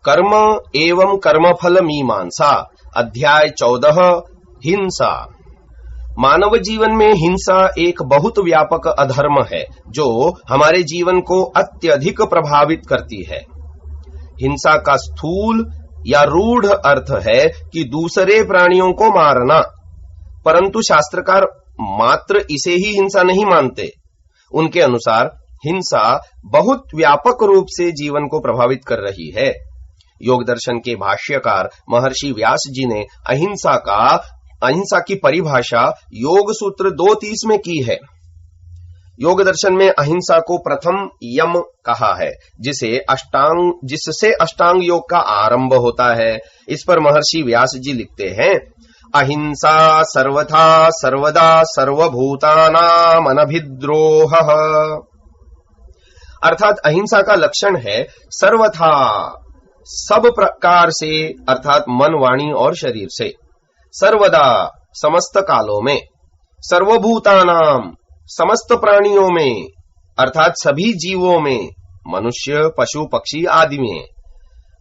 कर्म एवं कर्मफल मीमांसा, अध्याय 14, हिंसा। मानव जीवन में हिंसा एक बहुत व्यापक अधर्म है जो हमारे जीवन को अत्यधिक प्रभावित करती है। हिंसा का स्थूल या रूढ़ अर्थ है कि दूसरे प्राणियों को मारना, परंतु शास्त्रकार मात्र इसे ही हिंसा नहीं मानते। उनके अनुसार हिंसा बहुत व्यापक रूप से जीवन को प्रभावित कर रही है। योग दर्शन के भाष्यकार महर्षि व्यास जी ने अहिंसा की परिभाषा योग सूत्र 2:30 में की है। योग दर्शन में अहिंसा को प्रथम यम कहा है, जिससे अष्टांग योग का आरंभ होता है। इस पर महर्षि व्यास जी लिखते हैं, अहिंसा सर्वथा सर्वदा सर्वभूतानां अनभिद्रोहः। अर्थात अहिंसा का लक्षण है सर्वथा, सब प्रकार से, अर्थात मन, वाणी और शरीर से, सर्वदा समस्त कालों में, सर्वभूतानाम समस्त प्राणियों में, अर्थात सभी जीवों में, मनुष्य, पशु, पक्षी आदि में,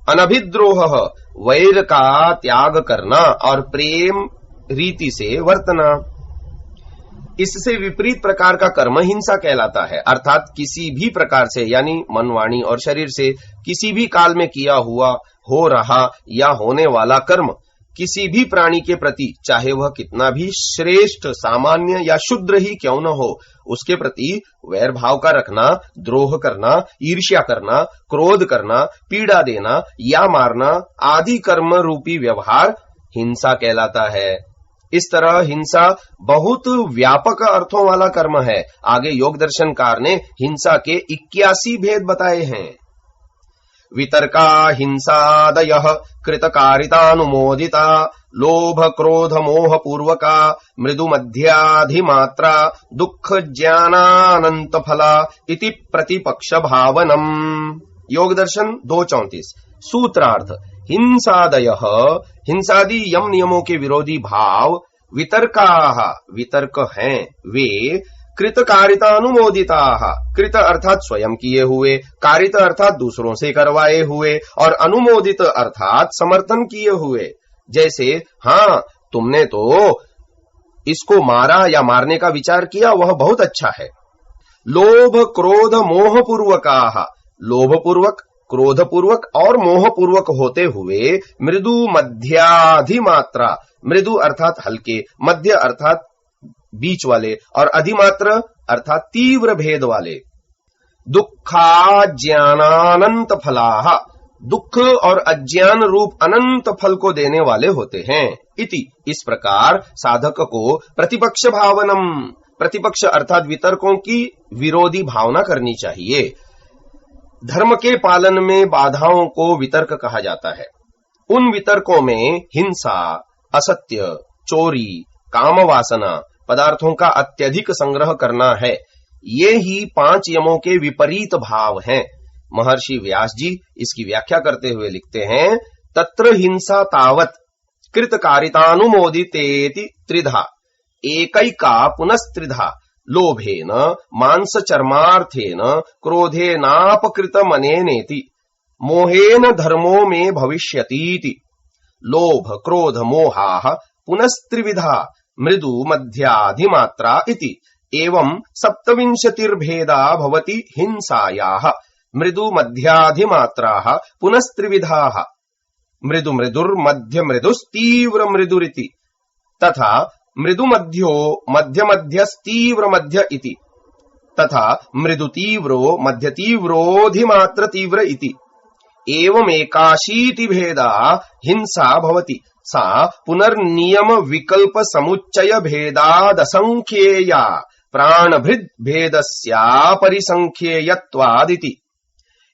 अनभिद्रोह वैर का त्याग करना और प्रेम रीति से वर्तना। इससे विपरीत प्रकार का कर्म हिंसा कहलाता है, अर्थात किसी भी प्रकार से, यानी मन, वाणी और शरीर से किसी भी काल में किया हुआ, हो रहा या होने वाला कर्म किसी भी प्राणी के प्रति, चाहे वह कितना भी श्रेष्ठ, सामान्य या शुद्र ही क्यों न हो, उसके प्रति वैर भाव का रखना, द्रोह करना, ईर्ष्या करना, क्रोध करना, पीड़ा देना या मारना आदि कर्म रूपी व्यवहार हिंसा कहलाता है। इस तरह हिंसा बहुत व्यापक अर्थों वाला कर्म है। आगे योग दर्शनकार ने हिंसा के 81 भेद बताए हैं। वितर्का हिंसादयः कृतकारितानुमोदिता, लोभ क्रोध मोह पूर्वका, मृदु मध्याधिमात्रा, दुख ज्ञानानंत फला इति प्रतिपक्ष भावनम। योग दर्शन 2:34। सूत्रार्थ, हिंसादयः हिंसादि यम नियमों के विरोधी भाव, वितर्काः वितर्क हैं वे, कृत कारितानुमोदिता, कृत अर्थात स्वयं किए हुए, कारित अर्थात दूसरों से करवाए हुए, और अनुमोदित अर्थात समर्थन किए हुए। जैसे, हाँ तुमने तो इसको मारा या मारने का विचार किया, वह बहुत अच्छा है। लोभ क्रोध मोह पूर्वकाः, लोभ पूर्वक, क्रोध पूर्वक और मोह पूर्वक होते हुए, मृदु मध्याधिमात्रा, मृदु अर्थात हल्के, मध्य अर्थात बीच वाले, और अधिमात्र अर्थात तीव्र भेद वाले। दुखा ज्ञानानंत फलाः, दुख और अज्ञान रूप अनंत फल को देने वाले होते हैं। इति, इस प्रकार साधक को प्रतिपक्ष भावनम, प्रतिपक्ष अर्थात वितर्कों की विरोधी भावना करनी चाहिए। धर्म के पालन में बाधाओं को वितर्क कहा जाता है। उन वितर्कों में हिंसा, असत्य, चोरी, काम वासना, पदार्थों का अत्यधिक संग्रह करना है। ये ही 5 यमों के विपरीत भाव हैं। महर्षि व्यास जी इसकी व्याख्या करते हुए लिखते हैं, तत्र हिंसा तावत कृतकारितानुमोदितेति त्रिधा, एकैका पुनस्त्रिधा, लोभेन मांस चर्मार्थेन, क्रोधेनापकृत मनेनेति, मोहेन धर्मो में भविष्यतीति। लोभ क्रोध मोहाः पुनस्त्रिविधा, मृदु मध्याधिमात्रा इति, एवं 27 भेदा भवति हिंसायाः। मृदु मध्याधिमात्राः पुनस्त्रिविधाः, मृदु मृदुर्मध्य मृदुस्तीव्र मृदुरिति, तथा मृदु मध्यो मध्य मध्यस्तीव्र मध्य इति, तथा मृदु तीव्रो मध्य तीव्रोधिमात्र तीव्र इति। एवं 81 भेदा हिंसा भवति, सा पुनर्नियम विकल्प समुच्चय भेदादसंख्येया, प्राणभृद भेदस्या परिसंख्येयत्वादिति।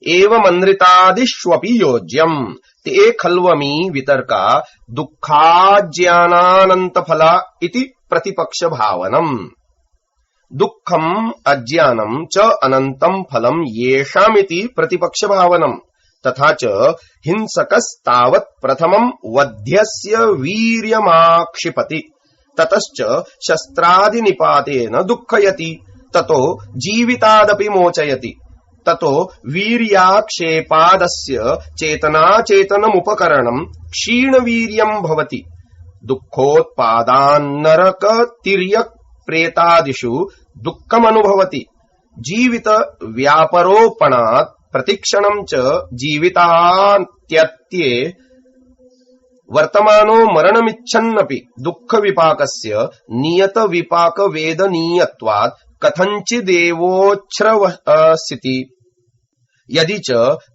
एवमनृतादिष्वपि योज्यम, ते खल्वमी वितर्का दुःखाज्ञानानंत फला इति प्रतिपक्ष भावनम। दुःखम अज्ञानम च अनंतम फलम येषामिति प्रतिपक्ष भावनम। तथा च हिंसकस्तावत् प्रथमं वध्यस्य वीर्यमाक्षिपति, ततश्च शस्त्रादि निपातेन दुःखयति, ततो जीवितादपि मोचयति, ततो वीर्याक्षेपादस्य चेतनाचेतनमुपकरणम् क्षीणवीर्यम् भवति। दुःखोत्पादान्नरक तिर्यक् प्रेतादिषु दुःखमनुभवति। जीवित व्यापरोपणात् प्रतिक्षणं च जीवितान्त्यत्ये वर्तमानो मरणमिच्छन्नपि दुःख विपाकस्य नियत विपाक वेदनीयत्वात् कथञ्चिदेवोच्छ्रवसिति। यदि च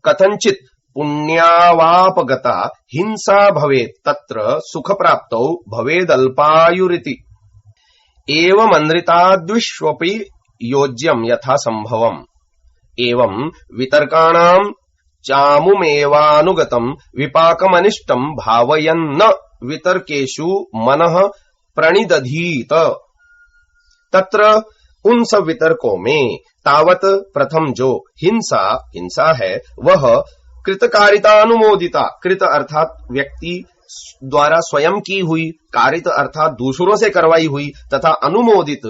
कथञ्चित् पुण्यावापगता हिंसा भवेत् तत्र सुखप्राप्तौ भवेदल्पायुरिति। एवमन्रिताद्विष्वपि योज्यम् यथा संभवम्। एवं वितर्काणाम् चामुमेवानुगतम् विपाकमनिष्टम् भावयन्न वितर्केषु मनः प्रणिदधीत। तत्र उन सब वितर्कों में तावत प्रथम जो हिंसा है वह कृतकारिता अनुमोदिता, कृत अर्थात व्यक्ति द्वारा स्वयं की हुई, कारित अर्थात दूसरों से करवाई हुई, तथा अनुमोदित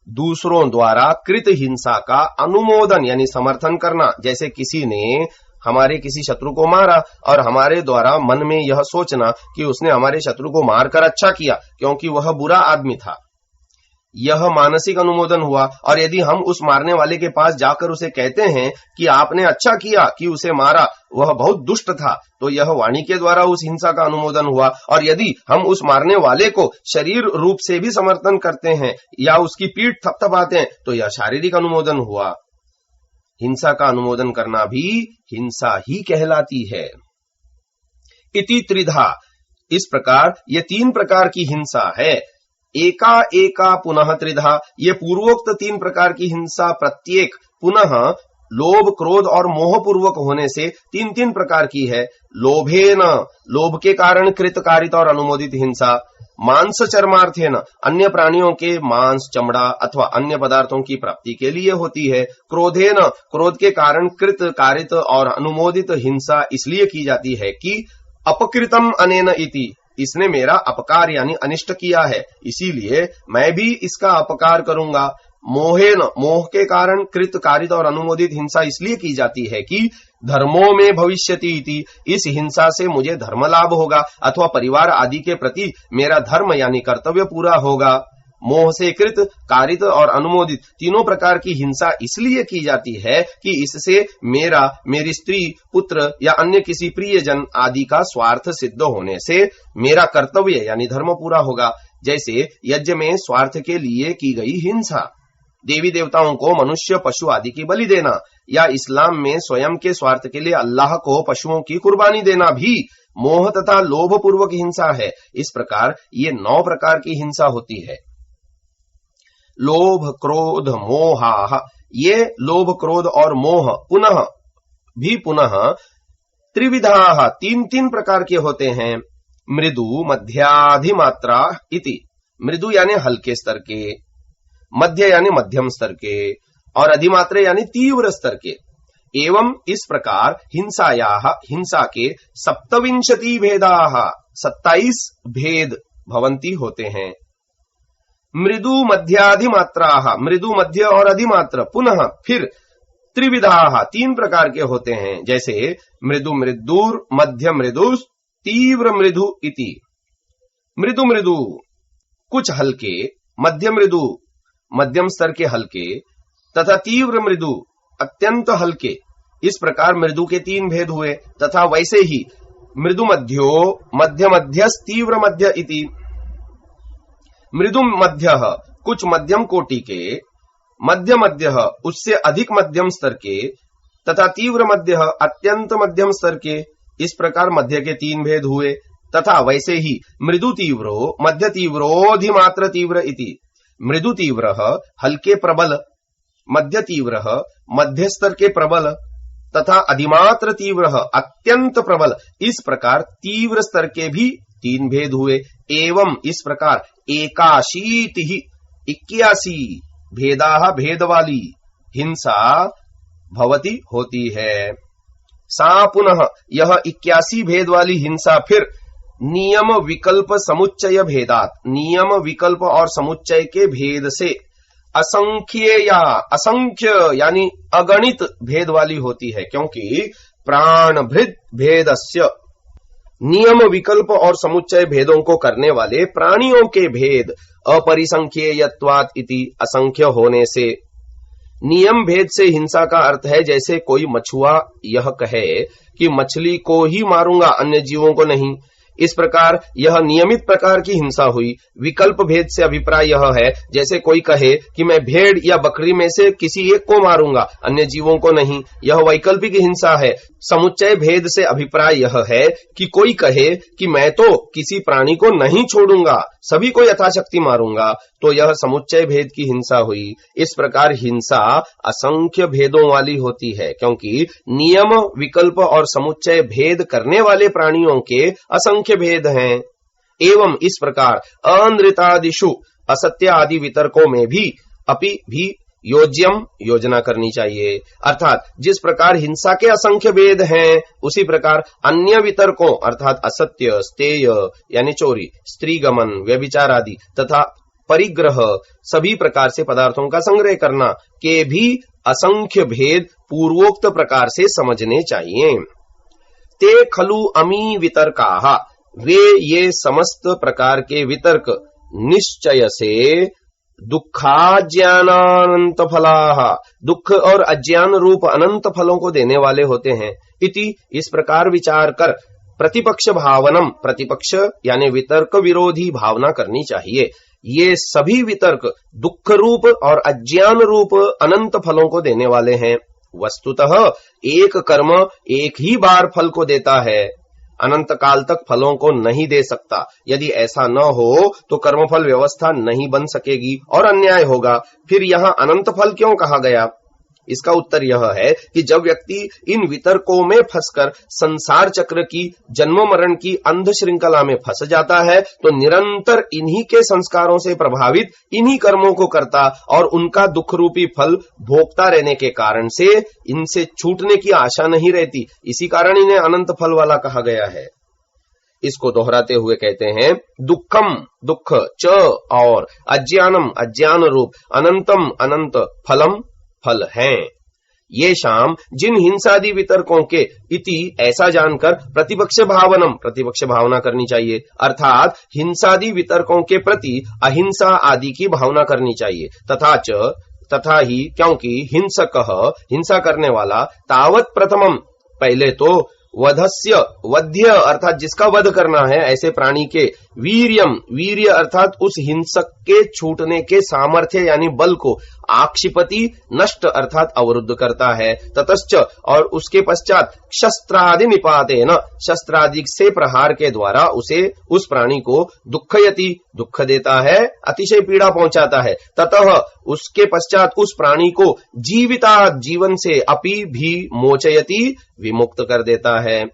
दूसरों द्वारा कृत हिंसा का अनुमोदन यानी समर्थन करना। जैसे किसी ने हमारे किसी शत्रु को मारा और हमारे द्वारा मन में यह सोचना कि उसने हमारे शत्रु को मारकर अच्छा किया क्योंकि वह बुरा आदमी था, यह मानसिक अनुमोदन हुआ। और यदि हम उस मारने वाले के पास जाकर उसे कहते हैं कि आपने अच्छा किया कि उसे मारा, वह बहुत दुष्ट था, तो यह वाणी के द्वारा उस हिंसा का अनुमोदन हुआ। और यदि हम उस मारने वाले को शरीर रूप से भी समर्थन करते हैं या उसकी पीठ थपथपाते हैं तो यह शारीरिक अनुमोदन हुआ। हिंसा का अनुमोदन करना भी हिंसा ही कहलाती है। इति त्रिधा, इस प्रकार ये तीन प्रकार की हिंसा है। एका एका पुनः त्रिधा, ये पूर्वोक्त तीन प्रकार की हिंसा प्रत्येक पुनः लोभ क्रोध और मोह पूर्वक होने से तीन तीन प्रकार की है। लोभेन, लोभ के कारण कृत कारित और अनुमोदित हिंसा। मांस चर्मार्थेन, अन्य प्राणियों के मांस चमड़ा अथवा अन्य पदार्थों की प्राप्ति के लिए होती है। क्रोधेन, क्रोध के कारण कृत कारित और अनुमोदित हिंसा इसलिए की जाती है कि अपकृतम अनेन इति, इसने मेरा अपकार यानी अनिष्ट किया है, इसीलिए मैं भी इसका अपकार करूंगा। मोहेन, मोह के कारण कृत कारित और अनुमोदित हिंसा इसलिए की जाती है कि धर्मों में भविष्यति इति, इस हिंसा से मुझे धर्म लाभ होगा अथवा परिवार आदि के प्रति मेरा धर्म यानी कर्तव्य पूरा होगा। मोह से कृत कारित और अनुमोदित तीनों प्रकार की हिंसा इसलिए की जाती है कि इससे मेरा, मेरी स्त्री, पुत्र या अन्य किसी प्रियजन आदि का स्वार्थ सिद्ध होने से मेरा कर्तव्य यानी धर्म पूरा होगा। जैसे यज्ञ में स्वार्थ के लिए की गई हिंसा, देवी देवताओं को मनुष्य पशु आदि की बलि देना, या इस्लाम में स्वयं के स्वार्थ के लिए अल्लाह को पशुओं की कुर्बानी देना भी मोह तथा लोभ पूर्वक हिंसा है। इस प्रकार ये 9 प्रकार की हिंसा होती है। लोभ क्रोध मोहा, ये लोभ क्रोध और मोह पुनः त्रिविधा, तीन तीन प्रकार के होते हैं। मृदु मध्याधिमात्रा इति, मृदु यानी हल्के स्तर के, मध्य यानी मध्यम स्तर के और अधिमात्रे यानी तीव्र स्तर के। एवं इस प्रकार हिंसा के 27 भेदाः, 27 भेद भवन्ति होते हैं। मृदु मध्याधिमात्राः, मृदु मध्य और अधिमात्र पुनः फिर त्रिविधाः, 3 प्रकार के होते हैं। जैसे मृदु मृदुर, मध्य मृदु, तीव्र मृदु इति। मृदु मृदु कुछ हल्के, मध्य मृदु मध्यम स्तर के हल्के तथा तीव्र मृदु अत्यंत हल्के, इस प्रकार मृदु के 3 भेद हुए। तथा वैसे ही मृदु मध्यो मध्य मध्यस तीव्र मध्य इति। मृदु मध्य कुछ मध्यम कोटि के, मध्य मध्य उससे अधिक मध्यम स्तर के तथा तीव्र मध्य अत्यंत मध्यम स्तर के, इस प्रकार मध्य के 3 भेद हुए। तथा वैसे ही मृदु तीव्रो मध्य तीव्रोधिमात्र तीव्र इति। मृदु तीव्र हल्के प्रबल, मध्य तीव्र मध्य स्तर के प्रबल तथा अधिमात्र तीव्र अत्यंत प्रबल, इस प्रकार तीव्र स्तर के भी 3 भेद हुए। एवं इस प्रकार 81 भेदाः, भेद वाली हिंसा भवति होती है। सा पुनः यह 81 भेद वाली हिंसा फिर नियम विकल्प समुच्चय भेदात, नियम विकल्प और समुच्चय के भेद से असंख्य या असंख्य यानी अगणित भेद वाली होती है, क्योंकि प्राणभृद भेदस्य नियम विकल्प और समुच्चय भेदों को करने वाले प्राणियों के भेद अपरिसंख्येयत्वात् इति असंख्य होने से नियम भेद से हिंसा का अर्थ है जैसे कोई मछुआ यह कहे कि मछली को ही मारूंगा अन्य जीवों को नहीं। इस प्रकार यह नियमित प्रकार की हिंसा हुई। विकल्प भेद से अभिप्राय यह है जैसे कोई कहे कि मैं भेड़ या बकरी में से किसी एक को मारूंगा अन्य जीवों को नहीं, यह वैकल्पिक हिंसा है। समुच्चय भेद से अभिप्राय यह है कि कोई कहे कि मैं तो किसी प्राणी को नहीं छोड़ूंगा, सभी को यथाशक्ति मारूंगा, तो यह समुच्चय भेद की हिंसा हुई। इस प्रकार हिंसा असंख्य भेदों वाली होती है, क्योंकि नियम विकल्प और समुच्चय भेद करने वाले प्राणियों के असंख्य भेद हैं। एवं इस प्रकार अनृतादिषु असत्य आदि वितर्कों में भी अपि भी योज्यम योजना करनी चाहिए। अर्थात जिस प्रकार हिंसा के असंख्य भेद हैं, उसी प्रकार अन्य वितर्कों अर्थात असत्य, स्तेय यानी चोरी, स्त्रीगमन, व्यभिचार आदि तथा परिग्रह सभी प्रकार से पदार्थों का संग्रह करना के भी असंख्य भेद पूर्वोक्त प्रकार से समझने चाहिए। ते खलु अमी वितर्काः, वे ये समस्त प्रकार के वितर्क निश्चय से दुःखाज्ञानानंत फलाः, दुख और अज्ञान रूप अनंत फलों को देने वाले होते हैं। इति इस प्रकार विचार कर प्रतिपक्ष भावनम, प्रतिपक्ष यानी वितर्क विरोधी भावना करनी चाहिए। ये सभी वितर्क दुख रूप और अज्ञान रूप अनंत फलों को देने वाले हैं। वस्तुतः एक कर्म एक ही बार फल को देता है, अनंत काल तक फलों को नहीं दे सकता। यदि ऐसा न हो तो कर्मफल व्यवस्था नहीं बन सकेगी और अन्याय होगा। फिर यहाँ अनंत फल क्यों कहा गया? इसका उत्तर यह है कि जब व्यक्ति इन वितर्कों में फंसकर संसार चक्र की जन्म मरण की अंध श्रृंखला में फंस जाता है, तो निरंतर इन्हीं के संस्कारों से प्रभावित इन्हीं कर्मों को करता और उनका दुख रूपी फल भोगता रहने के कारण से इनसे छूटने की आशा नहीं रहती। इसी कारण इन्हें अनंत फल वाला कहा गया है। इसको दोहराते हुए कहते हैं, दुखम दुख च और अज्ञानम अज्ञान रूप अनंतम अनंत फलम फल हैं। ये शाम जिन हिंसादि वितर्कों के इति ऐसा जानकर प्रतिपक्ष भावनम, प्रतिपक्ष भावना करनी चाहिए, अर्थात हिंसादि वितर्कों के प्रति अहिंसा आदि की भावना करनी चाहिए। तथा ही क्योंकि हिंसकः हिंसा करने वाला तावत प्रथमम, पहले तो वधस्य वध्य अर्थात जिसका वध करना है ऐसे प्राणी के वीर्यम, वीर्य अर्थात उस हिंसक के छूटने के सामर्थ्य यानी बल को आक्षिपति नष्ट अर्थात अवरुद्ध करता है। ततश्च और उसके पश्चात शस्त्रादि निपातेन, शस्त्रादि से प्रहार के द्वारा उसे उस प्राणी को दुःखयति दुख देता है, अतिशय पीड़ा पहुंचाता है। ततः उसके पश्चात उस प्राणी को जीवितात् जीवन से अपि भी मोचयति विमुक्त कर देता है।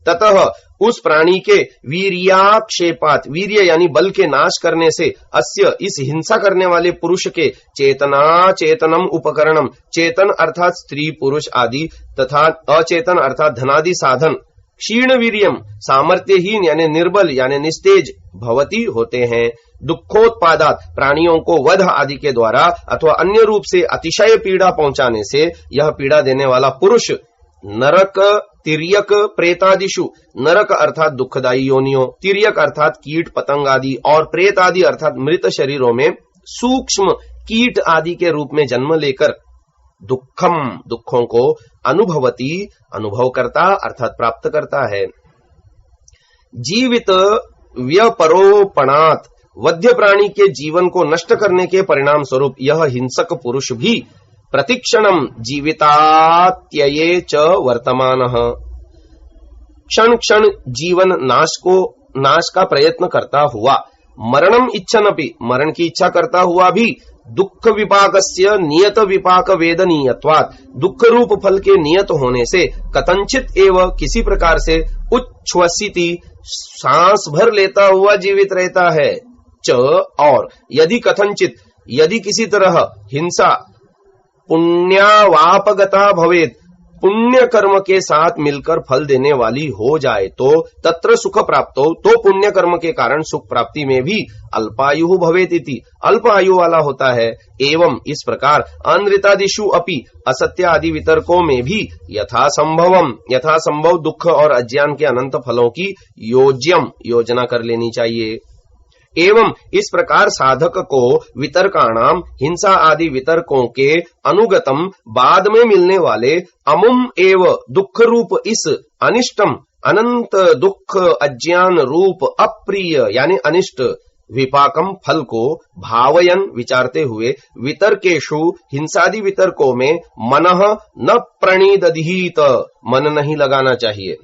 ततः उस प्राणी के वीर्याक्षेपात, वीर्य यानी बल के नाश करने से अस्य इस हिंसा करने वाले पुरुष के चेतना चेतनम उपकरणम, चेतन अर्थात स्त्री पुरुष आदि तथा अचेतन अर्थात धनादि साधन क्षीण वीर्यम सामर्थ्यहीन यानी निर्बल यानी निस्तेज भवती होते हैं। दुखोत्पादात प्राणियों को वध आदि के द्वारा अथवा अन्य रूप से अतिशय पीड़ा पहुंचाने से यह पीड़ा देने वाला पुरुष नरक तिर्यक प्रेतादिषु, नरक अर्थात दुखदायी योनियों, तिर्यक अर्थात कीट पतंग आदि और प्रेत आदि अर्थात मृत शरीरों में सूक्ष्म कीट आदि के रूप में जन्म लेकर दुखम दुखों को अनुभवती अनुभव करता अर्थात प्राप्त करता है। जीवित व्यपरोपणात्, वध्य प्राणी के जीवन को नष्ट करने के परिणाम स्वरूप यह हिंसक पुरुष भी प्रतिक्षणम जीवितात्यये च वर्तमानः, क्षण क्षण जीवन नाश का प्रयत्न करता हुआ, मरणम इच्छनपि मरण की इच्छा करता हुआ भी दुख विपाकस्य नियत विपाक वेदनीयत्वात्, दुख रूप फल के नियत होने से कथंचित एवं किसी प्रकार से उच्छ्वसिति सांस भर लेता हुआ जीवित रहता है। च और यदि कथंचित यदि किसी तरह हिंसा पुण्यावापगता भवेत, पुण्य कर्म के साथ मिलकर फल देने वाली हो जाए तो तत्र सुख प्राप्त हो, तो पुण्य कर्म के कारण सुख प्राप्ति में भी अल्पायु भवेतिति, अल्प आयु वाला होता है। एवं इस प्रकार अनृतादिषु अपि असत्य आदि वितर्कों में भी यथासंभव दुख और अज्ञान के अनंत फलों की योजना कर लेनी चाहिए। एवं इस प्रकार साधक को वितर्काणाम हिंसा आदि वितर्कों के अनुगतम बाद में मिलने वाले अमुम एव दुख रूप इस अनिष्टम अनंत दुख अज्ञान रूप अप्रिय यानी अनिष्ट विपाकम फल को भावयन विचारते हुए वितर्केषु हिंसादि वितर्कों में मनः न प्रणीदधीत, मन नहीं लगाना चाहिए।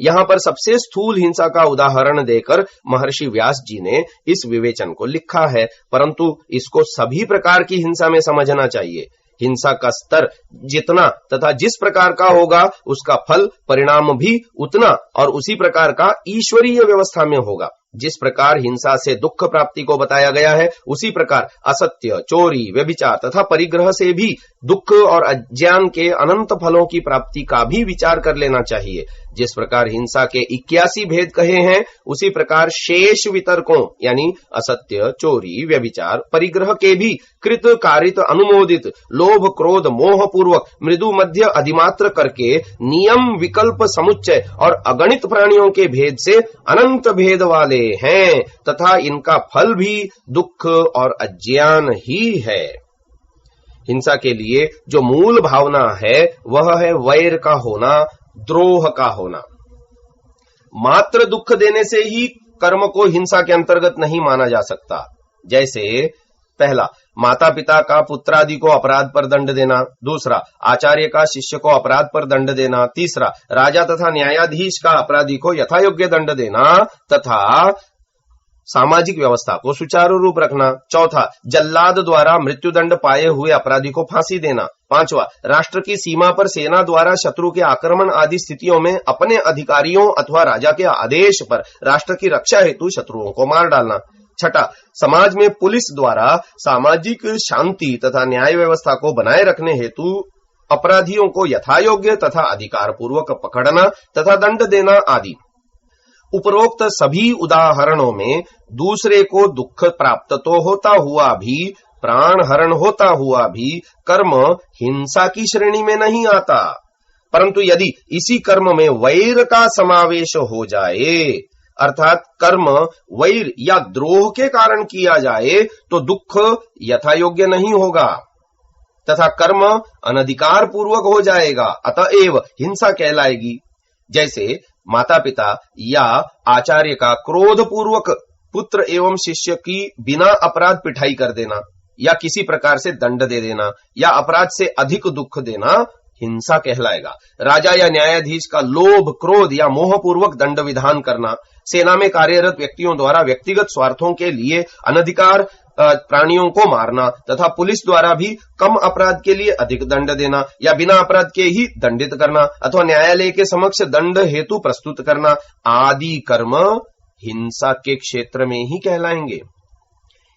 यहां पर सबसे स्थूल हिंसा का उदाहरण देकर महर्षि व्यास जी ने इस विवेचन को लिखा है, परंतु इसको सभी प्रकार की हिंसा में समझना चाहिए। हिंसा का स्तर जितना तथा जिस प्रकार का होगा उसका फल परिणाम भी उतना और उसी प्रकार का ईश्वरीय व्यवस्था में होगा। जिस प्रकार हिंसा से दुख प्राप्ति को बताया गया है, उसी प्रकार असत्य, चोरी, व्यभिचार तथा परिग्रह से भी दुख और अज्ञान के अनंत फलों की प्राप्ति का भी विचार कर लेना चाहिए। जिस प्रकार हिंसा के 81 भेद कहे हैं, उसी प्रकार शेष वितर्कों यानी असत्य, चोरी, व्यभिचार, परिग्रह के भी कृत कारित अनुमोदित लोभ क्रोध मोह पूर्वक मृदु मध्य अधिमात्र करके नियम विकल्प समुच्चय और अगणित प्राणियों के भेद से अनंत भेद वाले हैं तथा इनका फल भी दुख और अज्ञान ही है। हिंसा के लिए जो मूल भावना है वह है वैर का होना, द्रोह का होना। मात्र दुख देने से ही कर्म को हिंसा के अंतर्गत नहीं माना जा सकता। जैसे पहला, माता पिता का पुत्र आदि को अपराध पर दंड देना। दूसरा, आचार्य का शिष्य को अपराध पर दंड देना। तीसरा, राजा तथा न्यायाधीश का अपराधी को यथायोग्य दंड देना तथा सामाजिक व्यवस्था को सुचारू रूप रखना। चौथा, जल्लाद द्वारा मृत्युदंड पाए हुए अपराधी को फांसी देना। पांचवा, राष्ट्र की सीमा पर सेना द्वारा शत्रु के आक्रमण आदि स्थितियों में अपने अधिकारियों अथवा राजा के आदेश पर राष्ट्र की रक्षा हेतु शत्रुओं को मार डालना। छठा, समाज में पुलिस द्वारा सामाजिक शांति तथा न्याय व्यवस्था को बनाए रखने हेतु अपराधियों को यथायोग्य तथा अधिकार पूर्वक पकड़ना तथा दंड देना आदि। उपरोक्त सभी उदाहरणों में दूसरे को दुख प्राप्त तो होता हुआ भी, प्राण हरण होता हुआ भी कर्म हिंसा की श्रेणी में नहीं आता, परंतु यदि इसी कर्म में वैर का समावेश हो जाए अर्थात कर्म वैर या द्रोह के कारण किया जाए तो दुख यथायोग्य नहीं होगा तथा कर्म अनधिकार पूर्वक हो जाएगा, अतएव हिंसा कहलाएगी। जैसे माता पिता या आचार्य का क्रोध पूर्वक पुत्र एवं शिष्य की बिना अपराध पिटाई कर देना या किसी प्रकार से दंड दे देना या अपराध से अधिक दुख देना हिंसा कहलाएगा। राजा या न्यायाधीश का लोभ क्रोध या मोह पूर्वक दंड विधान करना, सेना में कार्यरत व्यक्तियों द्वारा व्यक्तिगत स्वार्थों के लिए अनधिकार प्राणियों को मारना तथा पुलिस द्वारा भी कम अपराध के लिए अधिक दंड देना या बिना अपराध के ही दंडित करना अथवा न्यायालय के समक्ष दंड हेतु प्रस्तुत करना आदि कर्म हिंसा के क्षेत्र में ही कहलाएंगे।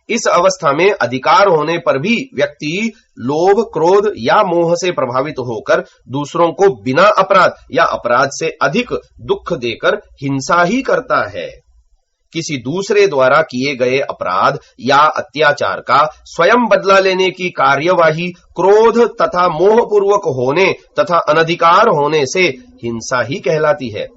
इस अवस्था में अधिकार होने पर भी व्यक्ति लोभ क्रोध या मोह से प्रभावित होकर दूसरों को बिना अपराध या अपराध से अधिक दुख देकर हिंसा ही करता है। किसी दूसरे द्वारा किए गए अपराध या अत्याचार का स्वयं बदला लेने की कार्यवाही क्रोध तथा मोह पूर्वक होने तथा अनधिकार होने से हिंसा ही कहलाती है।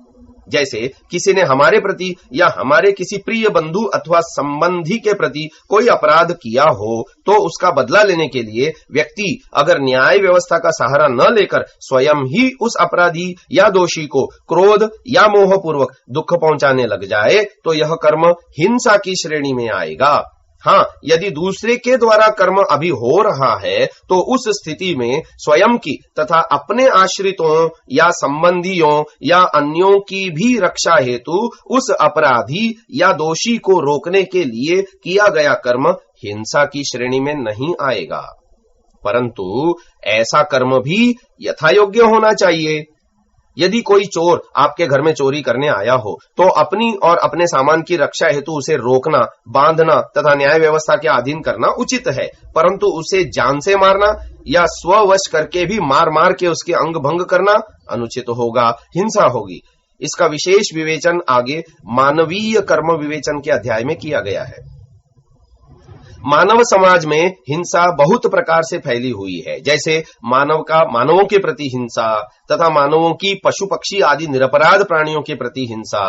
जैसे किसी ने हमारे प्रति या हमारे किसी प्रिय बंधु अथवा संबंधी के प्रति कोई अपराध किया हो तो उसका बदला लेने के लिए व्यक्ति अगर न्याय व्यवस्था का सहारा न लेकर स्वयं ही उस अपराधी या दोषी को क्रोध या मोह पूर्वक दुख पहुंचाने लग जाए तो यह कर्म हिंसा की श्रेणी में आएगा। हाँ, यदि दूसरे के द्वारा कर्म अभी हो रहा है तो उस स्थिति में स्वयं की तथा अपने आश्रितों या संबंधियों या अन्यों की भी रक्षा हेतु उस अपराधी या दोषी को रोकने के लिए किया गया कर्म हिंसा की श्रेणी में नहीं आएगा, परंतु ऐसा कर्म भी यथायोग्य होना चाहिए। यदि कोई चोर आपके घर में चोरी करने आया हो तो अपनी और अपने सामान की रक्षा हेतु उसे रोकना, बांधना तथा न्याय व्यवस्था के अधीन करना उचित है, परंतु उसे जान से मारना या स्ववश करके भी मार मार के उसके अंग भंग करना अनुचित होगा, हिंसा होगी। इसका विशेष विवेचन आगे मानवीय कर्म विवेचन के अध्याय में किया गया है। मानव समाज में हिंसा बहुत प्रकार से फैली हुई है, जैसे मानवों के प्रति हिंसा तथा मानवों की पशु पक्षी आदि निरपराध प्राणियों के प्रति हिंसा।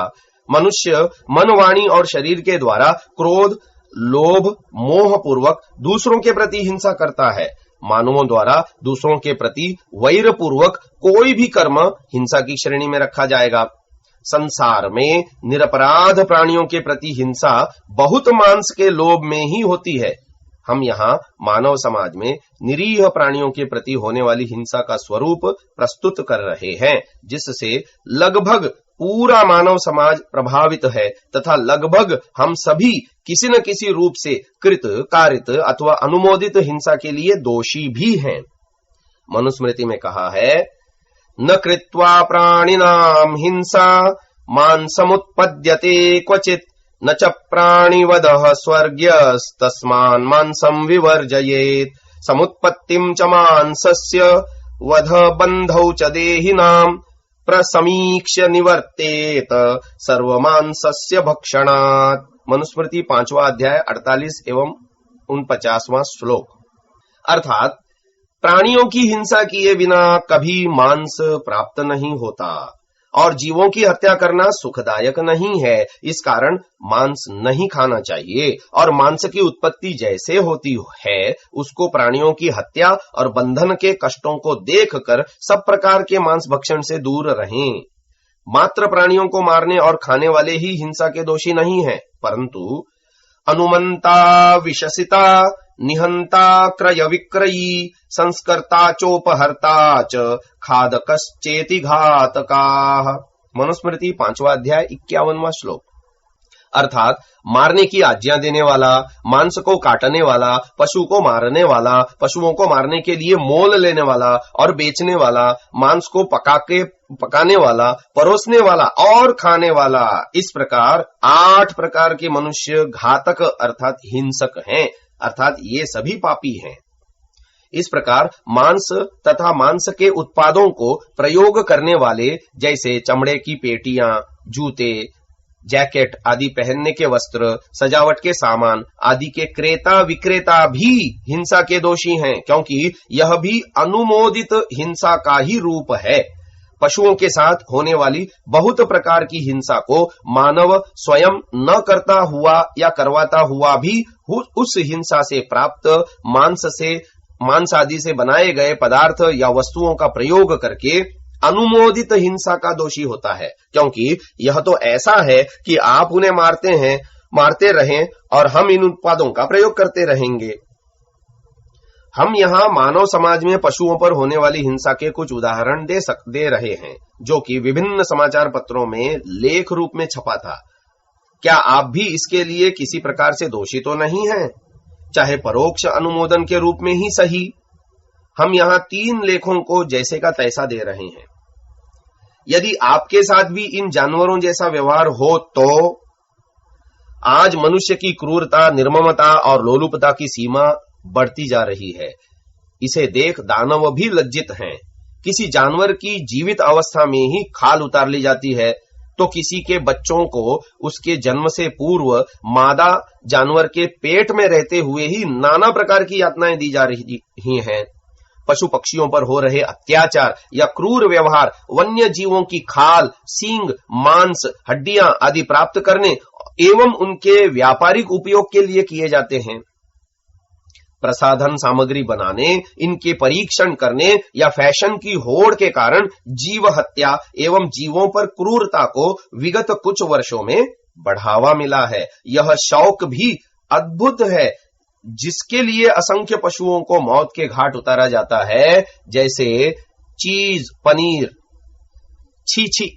मनुष्य मन, वाणी और शरीर के द्वारा क्रोध, लोभ, मोह पूर्वक दूसरों के प्रति हिंसा करता है। मानवों द्वारा दूसरों के प्रति वैर पूर्वक कोई भी कर्म हिंसा की श्रेणी में रखा जाएगा। संसार में निरपराध प्राणियों के प्रति हिंसा बहुत मांस के लोभ में ही होती है। हम यहाँ मानव समाज में निरीह प्राणियों के प्रति होने वाली हिंसा का स्वरूप प्रस्तुत कर रहे हैं, जिससे लगभग पूरा मानव समाज प्रभावित है तथा लगभग हम सभी किसी न किसी रूप से कृत, कारित अथवा अनुमोदित हिंसा के लिए दोषी भी हैं। मनुस्मृति में कहा है, न कृत्वा प्राणिनां हिंसा मांसमुत्पद्यते क्वचित् न च प्राणिवदः स्वर्ग्यस्तस्मान् मांसं विवर्जयेत् समुत्पत्तिं च मांसस्य वध बन्धौ च देहिनां प्रसमीक्ष्य निवर्तेत सर्वमांसस्य भक्षणात्। मनुस्मृति 5वां अध्याय 48 एवं 49वां श्लोक। अर्थात प्राणियों की हिंसा किए बिना कभी मांस प्राप्त नहीं होता और जीवों की हत्या करना सुखदायक नहीं है। इस कारण मांस नहीं खाना चाहिए और मांस की उत्पत्ति जैसे होती है उसको प्राणियों की हत्या और बंधन के कष्टों को देखकर सब प्रकार के मांस भक्षण से दूर रहें। मात्र प्राणियों को मारने और खाने वाले ही हिंसा के दोषी नहीं हैं, परंतु अनुमंता, विशसिता, निहंता, क्रय विक्रयी, संस्कर्ता चोपहर्ता च खादकश्चेति घातकाः। मनुस्मृति 5वां अध्याय 51वां श्लोक। अर्थात मारने की आज्ञा देने वाला, मांस को काटने वाला, पशु को मारने वाला, पशुओं को मारने के लिए मोल लेने वाला और बेचने वाला, मांस को पकाने वाला, परोसने वाला और खाने वाला, इस प्रकार 8 प्रकार के मनुष्य घातक अर्थात हिंसक हैं, अर्थात ये सभी पापी हैं। इस प्रकार मांस तथा मांस के उत्पादों को प्रयोग करने वाले, जैसे चमड़े की पेटियां, जूते, जैकेट आदि पहनने के वस्त्र, सजावट के सामान आदि के क्रेता विक्रेता भी हिंसा के दोषी हैं, क्योंकि यह भी अनुमोदित हिंसा का ही रूप है। पशुओं के साथ होने वाली बहुत प्रकार की हिंसा को मानव स्वयं न करता हुआ या करवाता हुआ भी उस हिंसा से प्राप्त मांस आदि से बनाए गए पदार्थ या वस्तुओं का प्रयोग करके अनुमोदित हिंसा का दोषी होता है, क्योंकि यह तो ऐसा है कि आप उन्हें मारते रहें और हम इन उत्पादों का प्रयोग करते रहेंगे। हम यहाँ मानव समाज में पशुओं पर होने वाली हिंसा के कुछ उदाहरण दे रहे हैं, जो कि विभिन्न समाचार पत्रों में लेख रूप में छपा था। क्या आप भी इसके लिए किसी प्रकार से दोषी तो नहीं हैं, चाहे परोक्ष अनुमोदन के रूप में ही सही। हम यहाँ 3 लेखों को जैसे का तैसा दे रहे हैं। यदि आपके साथ भी इन जानवरों जैसा व्यवहार हो तो आज मनुष्य की क्रूरता, निर्ममता और लोलुपता की सीमा बढ़ती जा रही है। इसे देख दानव भी लज्जित हैं। किसी जानवर की जीवित अवस्था में ही खाल उतार ली जाती है, तो किसी के बच्चों को उसके जन्म से पूर्व मादा जानवर के पेट में रहते हुए ही नाना प्रकार की यातनाएं दी जा रही हैं। पशु पक्षियों पर हो रहे अत्याचार या क्रूर व्यवहार वन्य जीवों की खाल, सींग, मांस, हड्डियां आदि प्राप्त करने एवं उनके व्यापारिक उपयोग के लिए किए जाते हैं। प्रसाधन सामग्री बनाने, इनके परीक्षण करने या फैशन की होड़ के कारण जीव हत्या एवं जीवों पर क्रूरता को विगत कुछ वर्षों में बढ़ावा मिला है। यह शौक भी अद्भुत है, जिसके लिए असंख्य पशुओं को मौत के घाट उतारा जाता है, जैसे चीज, पनीर। छी,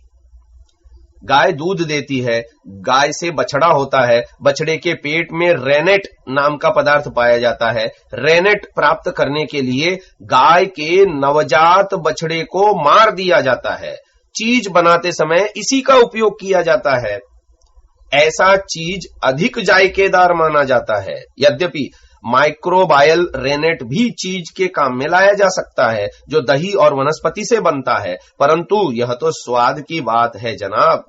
गाय दूध देती है, गाय से बछड़ा होता है, बछड़े के पेट में रेनेट नाम का पदार्थ पाया जाता है। रेनेट प्राप्त करने के लिए गाय के नवजात बछड़े को मार दिया जाता है। चीज बनाते समय इसी का उपयोग किया जाता है। ऐसा चीज अधिक जायकेदार माना जाता है। यद्यपि माइक्रोबायल रेनेट भी चीज के काम में लाया जा सकता है जो दही और वनस्पति से बनता है, परंतु यह तो स्वाद की बात है जनाब,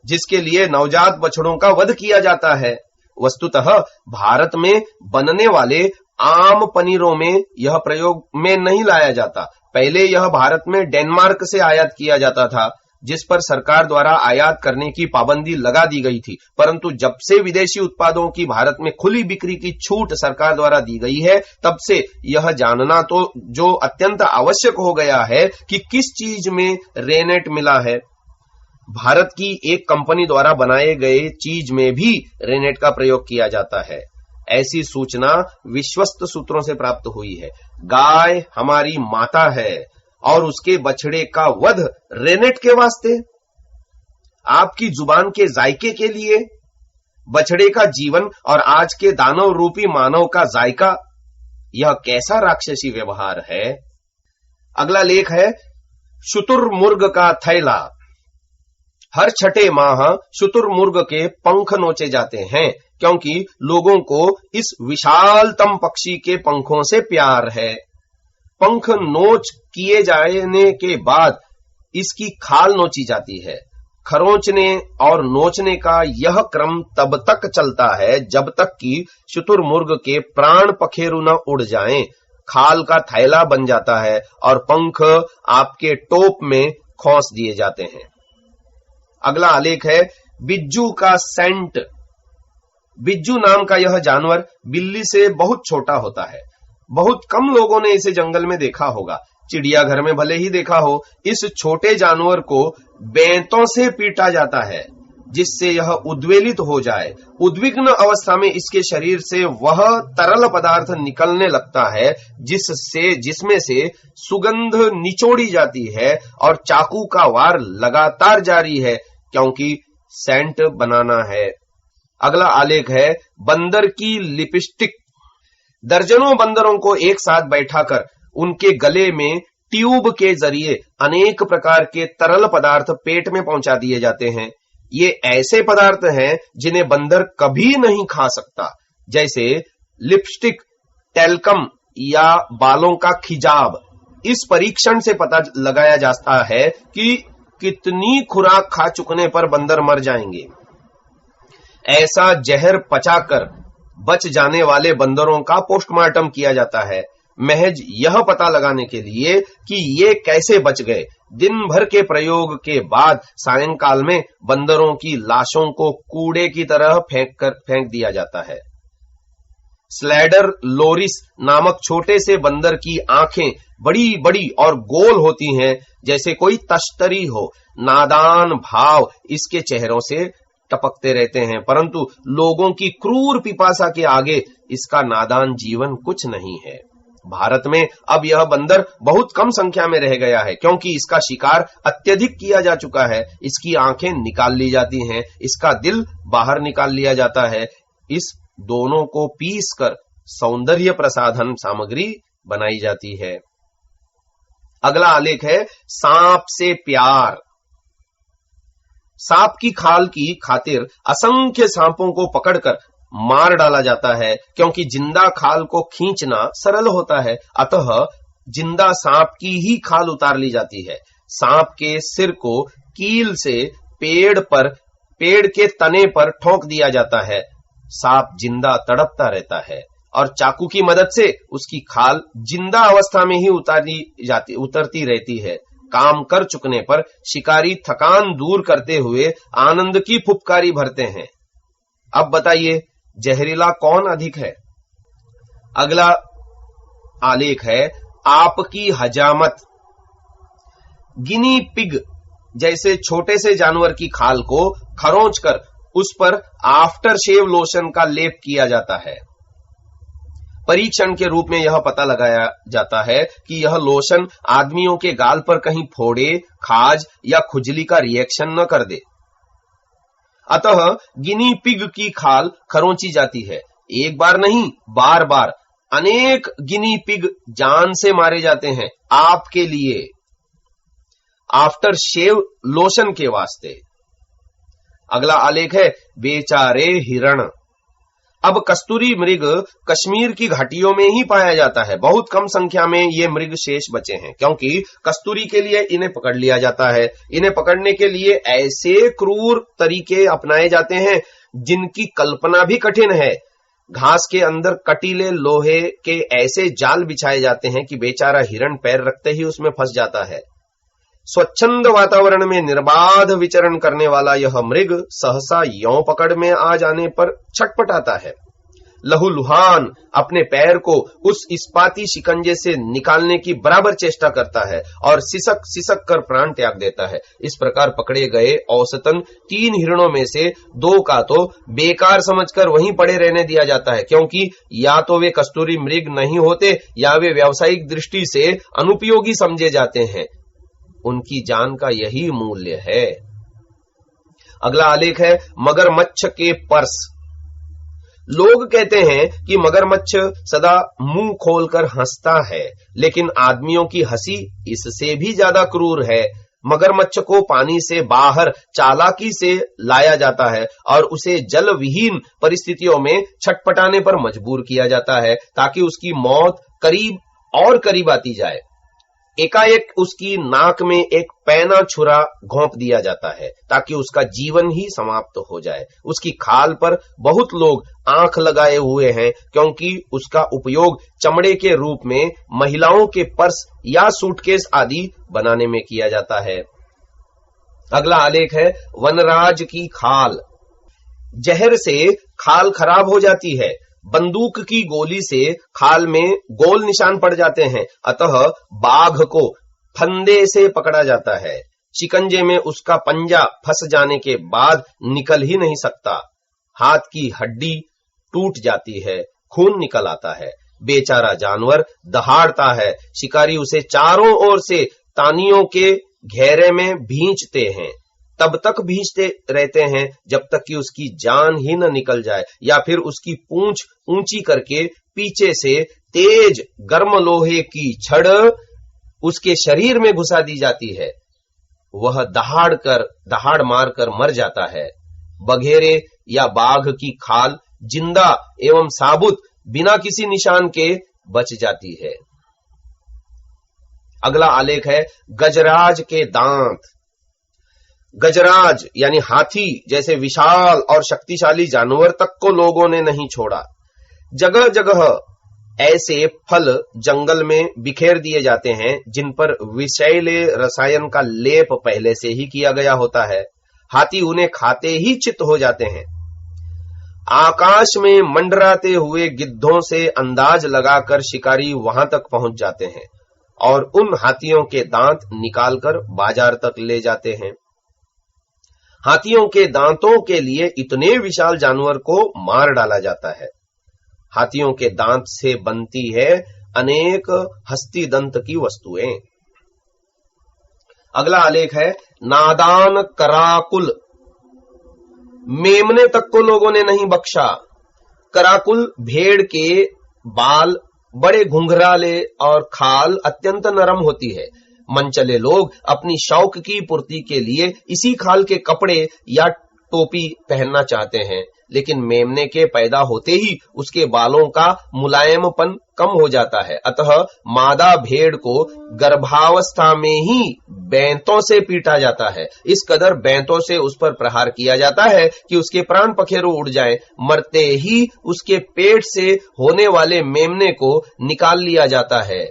जिसके लिए नवजात बछड़ों का वध किया जाता है। वस्तुतः भारत में बनने वाले आम पनीरों में यह प्रयोग में नहीं लाया जाता। पहले यह भारत में डेनमार्क से आयात किया जाता था, जिस पर सरकार द्वारा आयात करने की पाबंदी लगा दी गई थी, परंतु जब से विदेशी उत्पादों की भारत में खुली बिक्री की छूट सरकार द्वारा दी गई है, तब से यह जानना तो जो अत्यंत आवश्यक हो गया है कि किस चीज में रेनेट मिला है। भारत की एक कंपनी द्वारा बनाए गए चीज में भी रेनेट का प्रयोग किया जाता है। ऐसी सूचना विश्वस्त सूत्रों से प्राप्त हुई है। गाय हमारी माता है और उसके बछड़े का वध रेनेट के वास्ते, आपकी जुबान के जायके के लिए, बछड़े का जीवन और आज के दानव रूपी मानव का जायका, यह कैसा राक्षसी व्यवहार है। अगला लेख है शुतुरमुर्ग का थैला। हर छठे माह शुतुरमुर्ग के पंख नोचे जाते हैं, क्योंकि लोगों को इस विशालतम पक्षी के पंखों से प्यार है। पंख नोच किए जाने के बाद इसकी खाल नोची जाती है। खरोंचने और नोचने का यह क्रम तब तक चलता है जब तक कि शुतुरमुर्ग के प्राण पखेरु न उड़ जाएं। खाल का थैला बन जाता है और पंख आपके टोप में खोस दिए जाते हैं। अगला आलेख है बिज्जू का सेंट। बिज्जू नाम का यह जानवर बिल्ली से बहुत छोटा होता है। बहुत कम लोगों ने इसे जंगल में देखा होगा, चिड़ियाघर में भले ही देखा हो। इस छोटे जानवर को बेंतों से पीटा जाता है जिससे यह उद्वेलित हो जाए। उद्विग्न अवस्था में इसके शरीर से वह तरल पदार्थ निकलने लगता है जिसमें से सुगंध निचोड़ी जाती है और चाकू का वार लगातार जारी है, क्योंकि सेंट बनाना है। अगला आलेख है बंदर की लिपस्टिक। दर्जनों बंदरों को एक साथ बैठाकर उनके गले में ट्यूब के जरिए अनेक प्रकार के तरल पदार्थ पेट में पहुंचा दिए जाते हैं। ये ऐसे पदार्थ हैं जिन्हें बंदर कभी नहीं खा सकता, जैसे लिपस्टिक, टेल्कम या बालों का खिजाब। इस परीक्षण से पता लगाया जाता है कि कितनी खुराक खा चुकने पर बंदर मर जाएंगे। ऐसा जहर पचाकर बच जाने वाले बंदरों का पोस्टमार्टम किया जाता है, महज यह पता लगाने के लिए कि ये कैसे बच गए। दिन भर के प्रयोग के बाद सायंकाल में बंदरों की लाशों को कूड़े की तरह फेंक दिया जाता है। स्लैडर लोरिस नामक छोटे से बंदर की आंखें बड़ी बड़ी और गोल होती हैं, जैसे कोई तश्तरी हो। नादान भाव इसके चेहरों से टपकते रहते हैं, परंतु लोगों की क्रूर पिपासा के आगे इसका नादान जीवन कुछ नहीं है। भारत में अब यह बंदर बहुत कम संख्या में रह गया है, क्योंकि इसका शिकार अत्यधिक किया जा चुका है। इसकी आंखें निकाल ली जाती हैं, इसका दिल बाहर निकाल लिया जाता है। इस दोनों को पीसकर सौंदर्य प्रसाधन सामग्री बनाई जाती है। अगला आलेख है सांप से प्यार। सांप की खाल की खातिर असंख्य सांपों को पकड़कर मार डाला जाता है, क्योंकि जिंदा खाल को खींचना सरल होता है। अतः जिंदा सांप की ही खाल उतार ली जाती है। सांप के सिर को कील से पेड़ के तने पर ठोक दिया जाता है। सांप जिंदा तड़पता रहता है और चाकू की मदद से उसकी खाल जिंदा अवस्था में ही उतरती रहती है। काम कर चुकने पर शिकारी थकान दूर करते हुए आनंद की फुफकारी भरते हैं। अब बताइए जहरीला कौन अधिक है। अगला आलेख है आपकी हजामत। गिनी पिग जैसे छोटे से जानवर की खाल को खरोंचकर उस पर आफ्टर शेव लोशन का लेप किया जाता है। परीक्षण के रूप में यह पता लगाया जाता है कि यह लोशन आदमियों के गाल पर कहीं फोड़े, खाज या खुजली का रिएक्शन न कर दे। अतः गिनी पिग की खाल खरोंची जाती है। एक बार नहीं, बार बार अनेक गिनी पिग जान से मारे जाते हैं आपके लिए। आफ्टर शेव लोशन के वास्ते। अगला आलेख है बेचारे हिरण। अब कस्तूरी मृग कश्मीर की घाटियों में ही पाया जाता है। बहुत कम संख्या में ये मृग शेष बचे हैं, क्योंकि कस्तूरी के लिए इन्हें पकड़ लिया जाता है। इन्हें पकड़ने के लिए ऐसे क्रूर तरीके अपनाए जाते हैं जिनकी कल्पना भी कठिन है। घास के अंदर कटीले लोहे के ऐसे जाल बिछाए जाते हैं कि बेचारा हिरण पैर रखते ही उसमें फंस जाता है। स्वच्छंद वातावरण में निर्बाध विचरण करने वाला यह मृग सहसा यों पकड़ में आ जाने पर छटपटाता है। लहूलुहान अपने पैर को उस इस्पाती शिकंजे से निकालने की बराबर चेष्टा करता है और सिसक सिसक कर प्राण त्याग देता है। इस प्रकार पकड़े गए औसतन 3 हिरणों में से 2 का तो बेकार समझकर वहीं पड़े रहने दिया जाता है, क्योंकि या तो वे कस्तूरी मृग नहीं होते या वे व्यावसायिक दृष्टि से अनुपयोगी समझे जाते हैं। उनकी जान का यही मूल्य है। अगला आलेख है मगरमच्छ के पर्स। लोग कहते हैं कि मगरमच्छ सदा मुंह खोलकर हंसता है, लेकिन आदमियों की हंसी इससे भी ज्यादा क्रूर है। मगरमच्छ को पानी से बाहर चालाकी से लाया जाता है और उसे जल विहीन परिस्थितियों में छटपटाने पर मजबूर किया जाता है, ताकि उसकी मौत करीब और करीब आती जाए। एकाएक उसकी नाक में एक पैना छुरा घोंप दिया जाता है ताकि उसका जीवन ही समाप्त हो जाए। उसकी खाल पर बहुत लोग आंख लगाए हुए हैं, क्योंकि उसका उपयोग चमड़े के रूप में महिलाओं के पर्स या सूटकेस आदि बनाने में किया जाता है। अगला आलेख है वनराज की खाल। जहर से खाल खराब हो जाती है। बंदूक की गोली से खाल में गोल निशान पड़ जाते हैं, अतः बाघ को फंदे से पकड़ा जाता है। शिकंजे में उसका पंजा फंस जाने के बाद निकल ही नहीं सकता। हाथ की हड्डी टूट जाती है, खून निकल आता है। बेचारा जानवर दहाड़ता है। शिकारी उसे चारों ओर से तानियों के घेरे में भींचते हैं। तब तक भींचते रहते हैं जब तक कि उसकी जान ही न निकल जाए, या फिर उसकी पूंछ ऊंची करके पीछे से तेज गर्म लोहे की छड़ उसके शरीर में घुसा दी जाती है। वह दहाड़ मारकर मर जाता है। बघेरे या बाघ की खाल जिंदा एवं साबुत बिना किसी निशान के बच जाती है। अगला आलेख है गजराज के दांत। गजराज यानी हाथी जैसे विशाल और शक्तिशाली जानवर तक को लोगों ने नहीं छोड़ा। जगह जगह ऐसे फल जंगल में बिखेर दिए जाते हैं जिन पर विषैले रसायन का लेप पहले से ही किया गया होता है। हाथी उन्हें खाते ही चित्त हो जाते हैं। आकाश में मंडराते हुए गिद्धों से अंदाज लगाकर शिकारी वहां तक पहुंच जाते हैं और उन हाथियों के दांत निकालकर बाजार तक ले जाते हैं। हाथियों के दांतों के लिए इतने विशाल जानवर को मार डाला जाता है। हाथियों के दांत से बनती है अनेक हस्तिदंत की वस्तुएं। अगला आलेख है नादान कराकुल। मेमने तक को लोगों ने नहीं बख्शा। कराकुल भेड़ के बाल बड़े घुंघराले और खाल अत्यंत नरम होती है। मनचले लोग अपनी शौक की पूर्ति के लिए इसी खाल के कपड़े या टोपी पहनना चाहते हैं, लेकिन मेमने के पैदा होते ही उसके बालों का मुलायमपन कम हो जाता है। अतः मादा भेड़ को गर्भावस्था में ही बैंतों से पीटा जाता है। इस कदर बैंतों से उस पर प्रहार किया जाता है कि उसके प्राण पखेरु उड़ जाएं। मरते ही उसके पेट से होने वाले मेमने को निकाल लिया जाता है।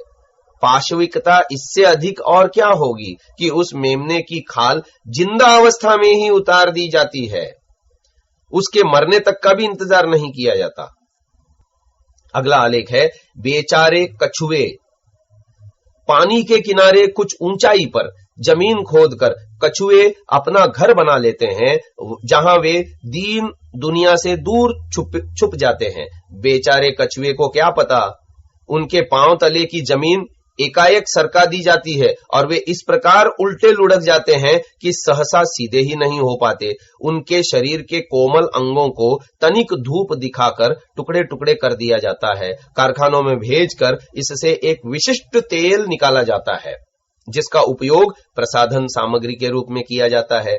पाशविकता इससे अधिक और क्या होगी कि उस मेमने की खाल जिंदा अवस्था में ही उतार दी जाती है। उसके मरने तक का भी इंतजार नहीं किया जाता। अगला आलेख है बेचारे कछुए। पानी के किनारे कुछ ऊंचाई पर जमीन खोदकर कछुए अपना घर बना लेते हैं, जहां वे दीन दुनिया से दूर छुप जाते हैं। बेचारे कछुए को क्या पता, उनके पांव तले की जमीन एकाएक सरका दी जाती है और वे इस प्रकार उल्टे लुढ़क जाते हैं कि सहसा सीधे ही नहीं हो पाते। उनके शरीर के कोमल अंगों को तनिक धूप दिखाकर टुकड़े टुकड़े कर दिया जाता है। कारखानों में भेजकर इससे एक विशिष्ट तेल निकाला जाता है। जिसका उपयोग प्रसाधन सामग्री के रूप में किया जाता है।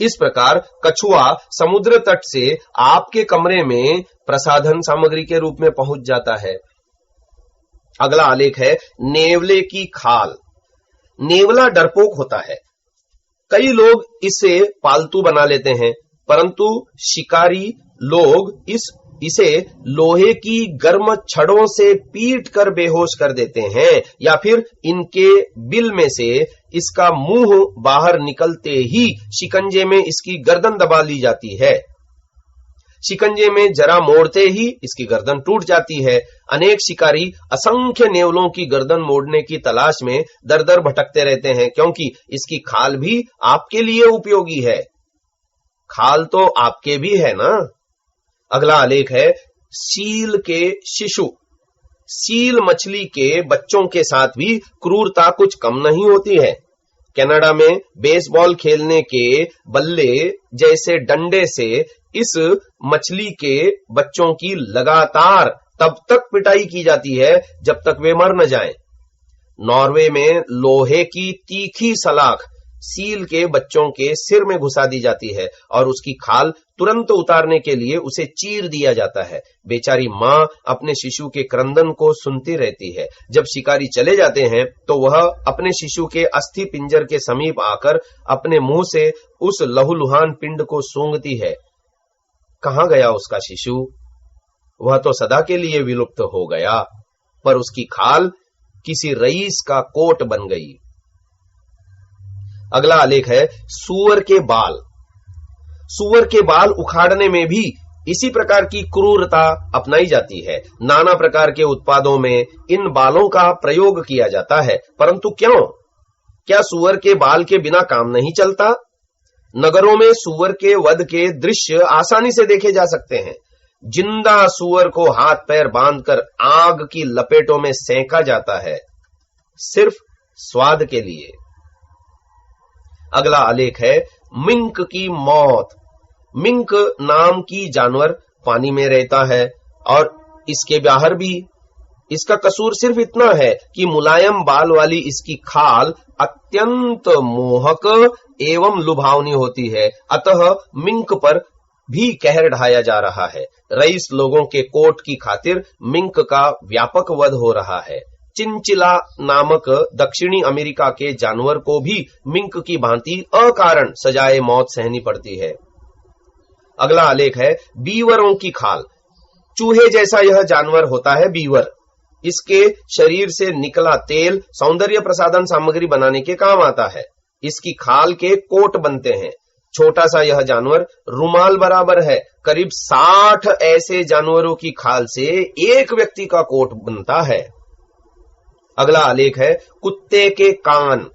इस प्रकार कछुआ समुद्र तट से आपके कमरे में प्रसाधन सामग्री के रूप में पहुंच जाता है। अगला आलेख है नेवले की खाल। नेवला डरपोक होता है। कई लोग इसे पालतू बना लेते हैं, परंतु शिकारी लोग इसे लोहे की गर्म छड़ों से पीट कर बेहोश कर देते हैं या फिर इनके बिल में से इसका मुंह बाहर निकलते ही शिकंजे में इसकी गर्दन दबा ली जाती है। शिकंजे में जरा मोड़ते ही इसकी गर्दन टूट जाती है। अनेक शिकारी असंख्य नेवलों की गर्दन मोड़ने की तलाश में दर दर भटकते रहते हैं, क्योंकि इसकी खाल भी आपके लिए उपयोगी है। खाल तो आपके भी है ना। अगला आलेख है सील के शिशु। सील मछली के बच्चों के साथ भी क्रूरता कुछ कम नहीं होती है। कनाडा में बेसबॉल खेलने के बल्ले जैसे डंडे से इस मछली के बच्चों की लगातार तब तक पिटाई की जाती है जब तक वे मर न जाएं। नॉर्वे में लोहे की तीखी सलाख सील के बच्चों के सिर में घुसा दी जाती है और उसकी खाल तुरंत उतारने के लिए उसे चीर दिया जाता है। बेचारी मां अपने शिशु के क्रंदन को सुनती रहती है। जब शिकारी चले जाते हैं तो वह अपने शिशु के अस्थि पिंजर के समीप आकर अपने मुंह से उस लहूलुहान पिंड को सूंघती है। कहां गया उसका शिशु? वह तो सदा के लिए विलुप्त हो गया, पर उसकी खाल किसी रईस का कोट बन गई। अगला आलेख है सूअर के बाल। सूअर के बाल उखाड़ने में भी इसी प्रकार की क्रूरता अपनाई जाती है। नाना प्रकार के उत्पादों में इन बालों का प्रयोग किया जाता है, परंतु क्यों? क्या सूअर के बाल के बिना काम नहीं चलता? नगरों में सूअर के वध के दृश्य आसानी से देखे जा सकते हैं। जिंदा सूअर को हाथ पैर बांधकर आग की लपेटों में सेंका जाता है, सिर्फ स्वाद के लिए। अगला आलेख है मिंक की मौत। मिंक नाम की जानवर पानी में रहता है और इसके बाहर भी। इसका कसूर सिर्फ इतना है कि मुलायम बाल वाली इसकी खाल अत्यंत मोहक एवं लुभावनी होती है, अतः मिंक पर भी कहर ढाया जा रहा है। रईस लोगों के कोट की खातिर मिंक का व्यापक वध हो रहा है। चिंचिला नामक दक्षिणी अमेरिका के जानवर को भी मिंक की भांति अकारण सजाए मौत सहनी पड़ती है। अगला आलेख है बीवरों की खाल। चूहे जैसा यह जानवर होता है बीवर। इसके शरीर से निकला तेल सौंदर्य प्रसाधन सामग्री बनाने के काम आता है। इसकी खाल के कोट बनते हैं। छोटा सा यह जानवर रुमाल बराबर है। करीब 60 ऐसे जानवरों की खाल से एक व्यक्ति का कोट बनता है। अगला आलेख है कुत्ते के कान।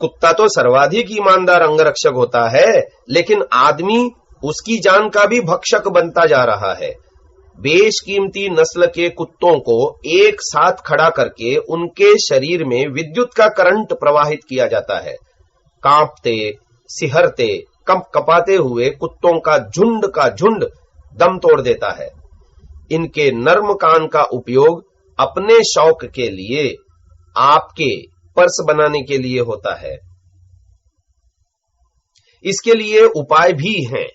कुत्ता तो सर्वाधिक ईमानदार अंगरक्षक होता है, लेकिन आदमी उसकी जान का भी भक्षक बनता जा रहा है। बेशकीमती नस्ल के कुत्तों को एक साथ खड़ा करके उनके शरीर में विद्युत का करंट प्रवाहित किया जाता है। कांपते, सिहरते, कपाते हुए कुत्तों का झुंड दम तोड़ देता है। इनके नर्म कान का उपयोग अपने शौक के लिए, आपके पर्स बनाने के लिए होता है। इसके लिए उपाय भी हैं।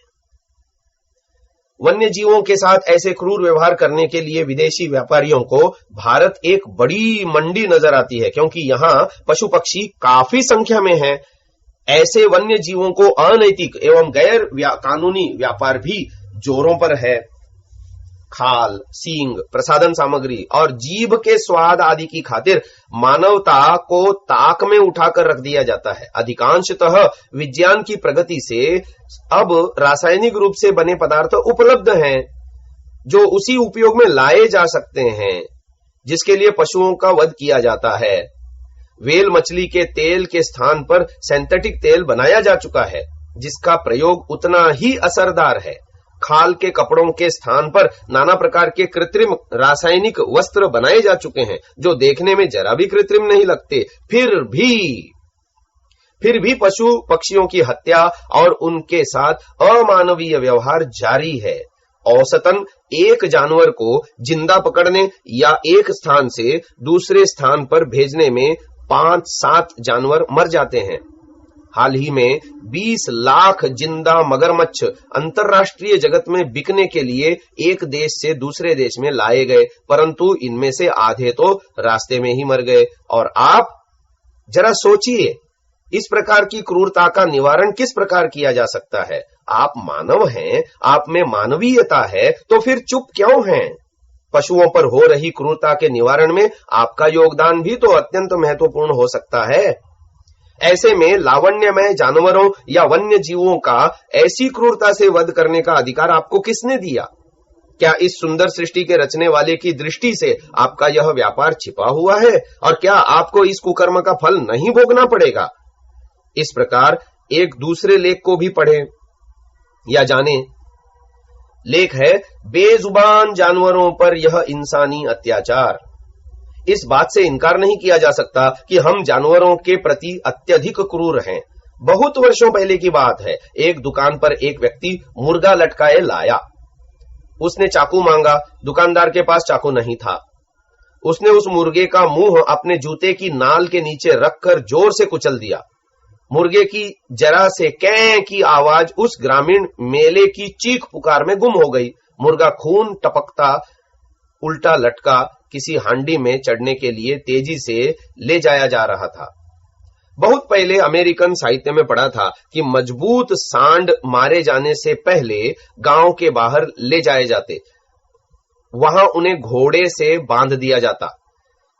वन्य जीवों के साथ ऐसे क्रूर व्यवहार करने के लिए विदेशी व्यापारियों को भारत एक बड़ी मंडी नजर आती है, क्योंकि यहां पशु पक्षी काफी संख्या में हैं। ऐसे वन्य जीवों को अनैतिक एवं गैर कानूनी व्यापार भी जोरों पर है। खाल, सींग, प्रसाधन सामग्री और जीभ के स्वाद आदि की खातिर मानवता को ताक में उठाकर रख दिया जाता है। अधिकांशतः विज्ञान की प्रगति से अब रासायनिक रूप से बने पदार्थ उपलब्ध हैं, जो उसी उपयोग में लाए जा सकते हैं जिसके लिए पशुओं का वध किया जाता है। वेल मछली के तेल के स्थान पर सिंथेटिक तेल बनाया जा चुका है, जिसका प्रयोग उतना ही असरदार है। खाल के कपड़ों के स्थान पर नाना प्रकार के कृत्रिम रासायनिक वस्त्र बनाए जा चुके हैं, जो देखने में जरा भी कृत्रिम नहीं लगते। फिर भी पशु पक्षियों की हत्या और उनके साथ अमानवीय व्यवहार जारी है। औसतन एक जानवर को जिंदा पकड़ने या एक स्थान से दूसरे स्थान पर भेजने में 5-7 जानवर मर जाते हैं। हाल ही में 20 लाख जिंदा मगरमच्छ अंतरराष्ट्रीय जगत में बिकने के लिए एक देश से दूसरे देश में लाए गए, परंतु इनमें से आधे तो रास्ते में ही मर गए। और आप जरा सोचिए, इस प्रकार की क्रूरता का निवारण किस प्रकार किया जा सकता है? आप मानव हैं, आप में मानवीयता है, तो फिर चुप क्यों हैं? पशुओं पर हो रही क्रूरता के निवारण में आपका योगदान भी तो अत्यंत महत्वपूर्ण हो सकता है। ऐसे में लावण्यमय जानवरों या वन्य जीवों का ऐसी क्रूरता से वध करने का अधिकार आपको किसने दिया? क्या इस सुंदर सृष्टि के रचने वाले की दृष्टि से आपका यह व्यापार छिपा हुआ है? और क्या आपको इस कुकर्म का फल नहीं भोगना पड़ेगा? इस प्रकार एक दूसरे लेख को भी पढ़ें या जाने। लेख है बेजुबान जानवरों पर यह इंसानी अत्याचार। इस बात से इनकार नहीं किया जा सकता कि हम जानवरों के प्रति अत्यधिक क्रूर हैं। बहुत वर्षों पहले की बात है, एक दुकान पर एक व्यक्ति मुर्गा लटकाए लाया। उसने चाकू मांगा, दुकानदार के पास चाकू नहीं था। उसने उस मुर्गे का मुंह अपने जूते की नाल के नीचे रखकर जोर से कुचल दिया। मुर्गे की जरा से कै की आवाज उस ग्रामीण मेले की चीख पुकार में गुम हो गई। मुर्गा खून टपकता उल्टा लटका किसी हांडी में चढ़ने के लिए तेजी से ले जाया जा रहा था। बहुत पहले अमेरिकन साहित्य में पढ़ा था कि मजबूत सांड मारे जाने से पहले गांव के बाहर ले जाए जाते, वहां उन्हें घोड़े से बांध दिया जाता।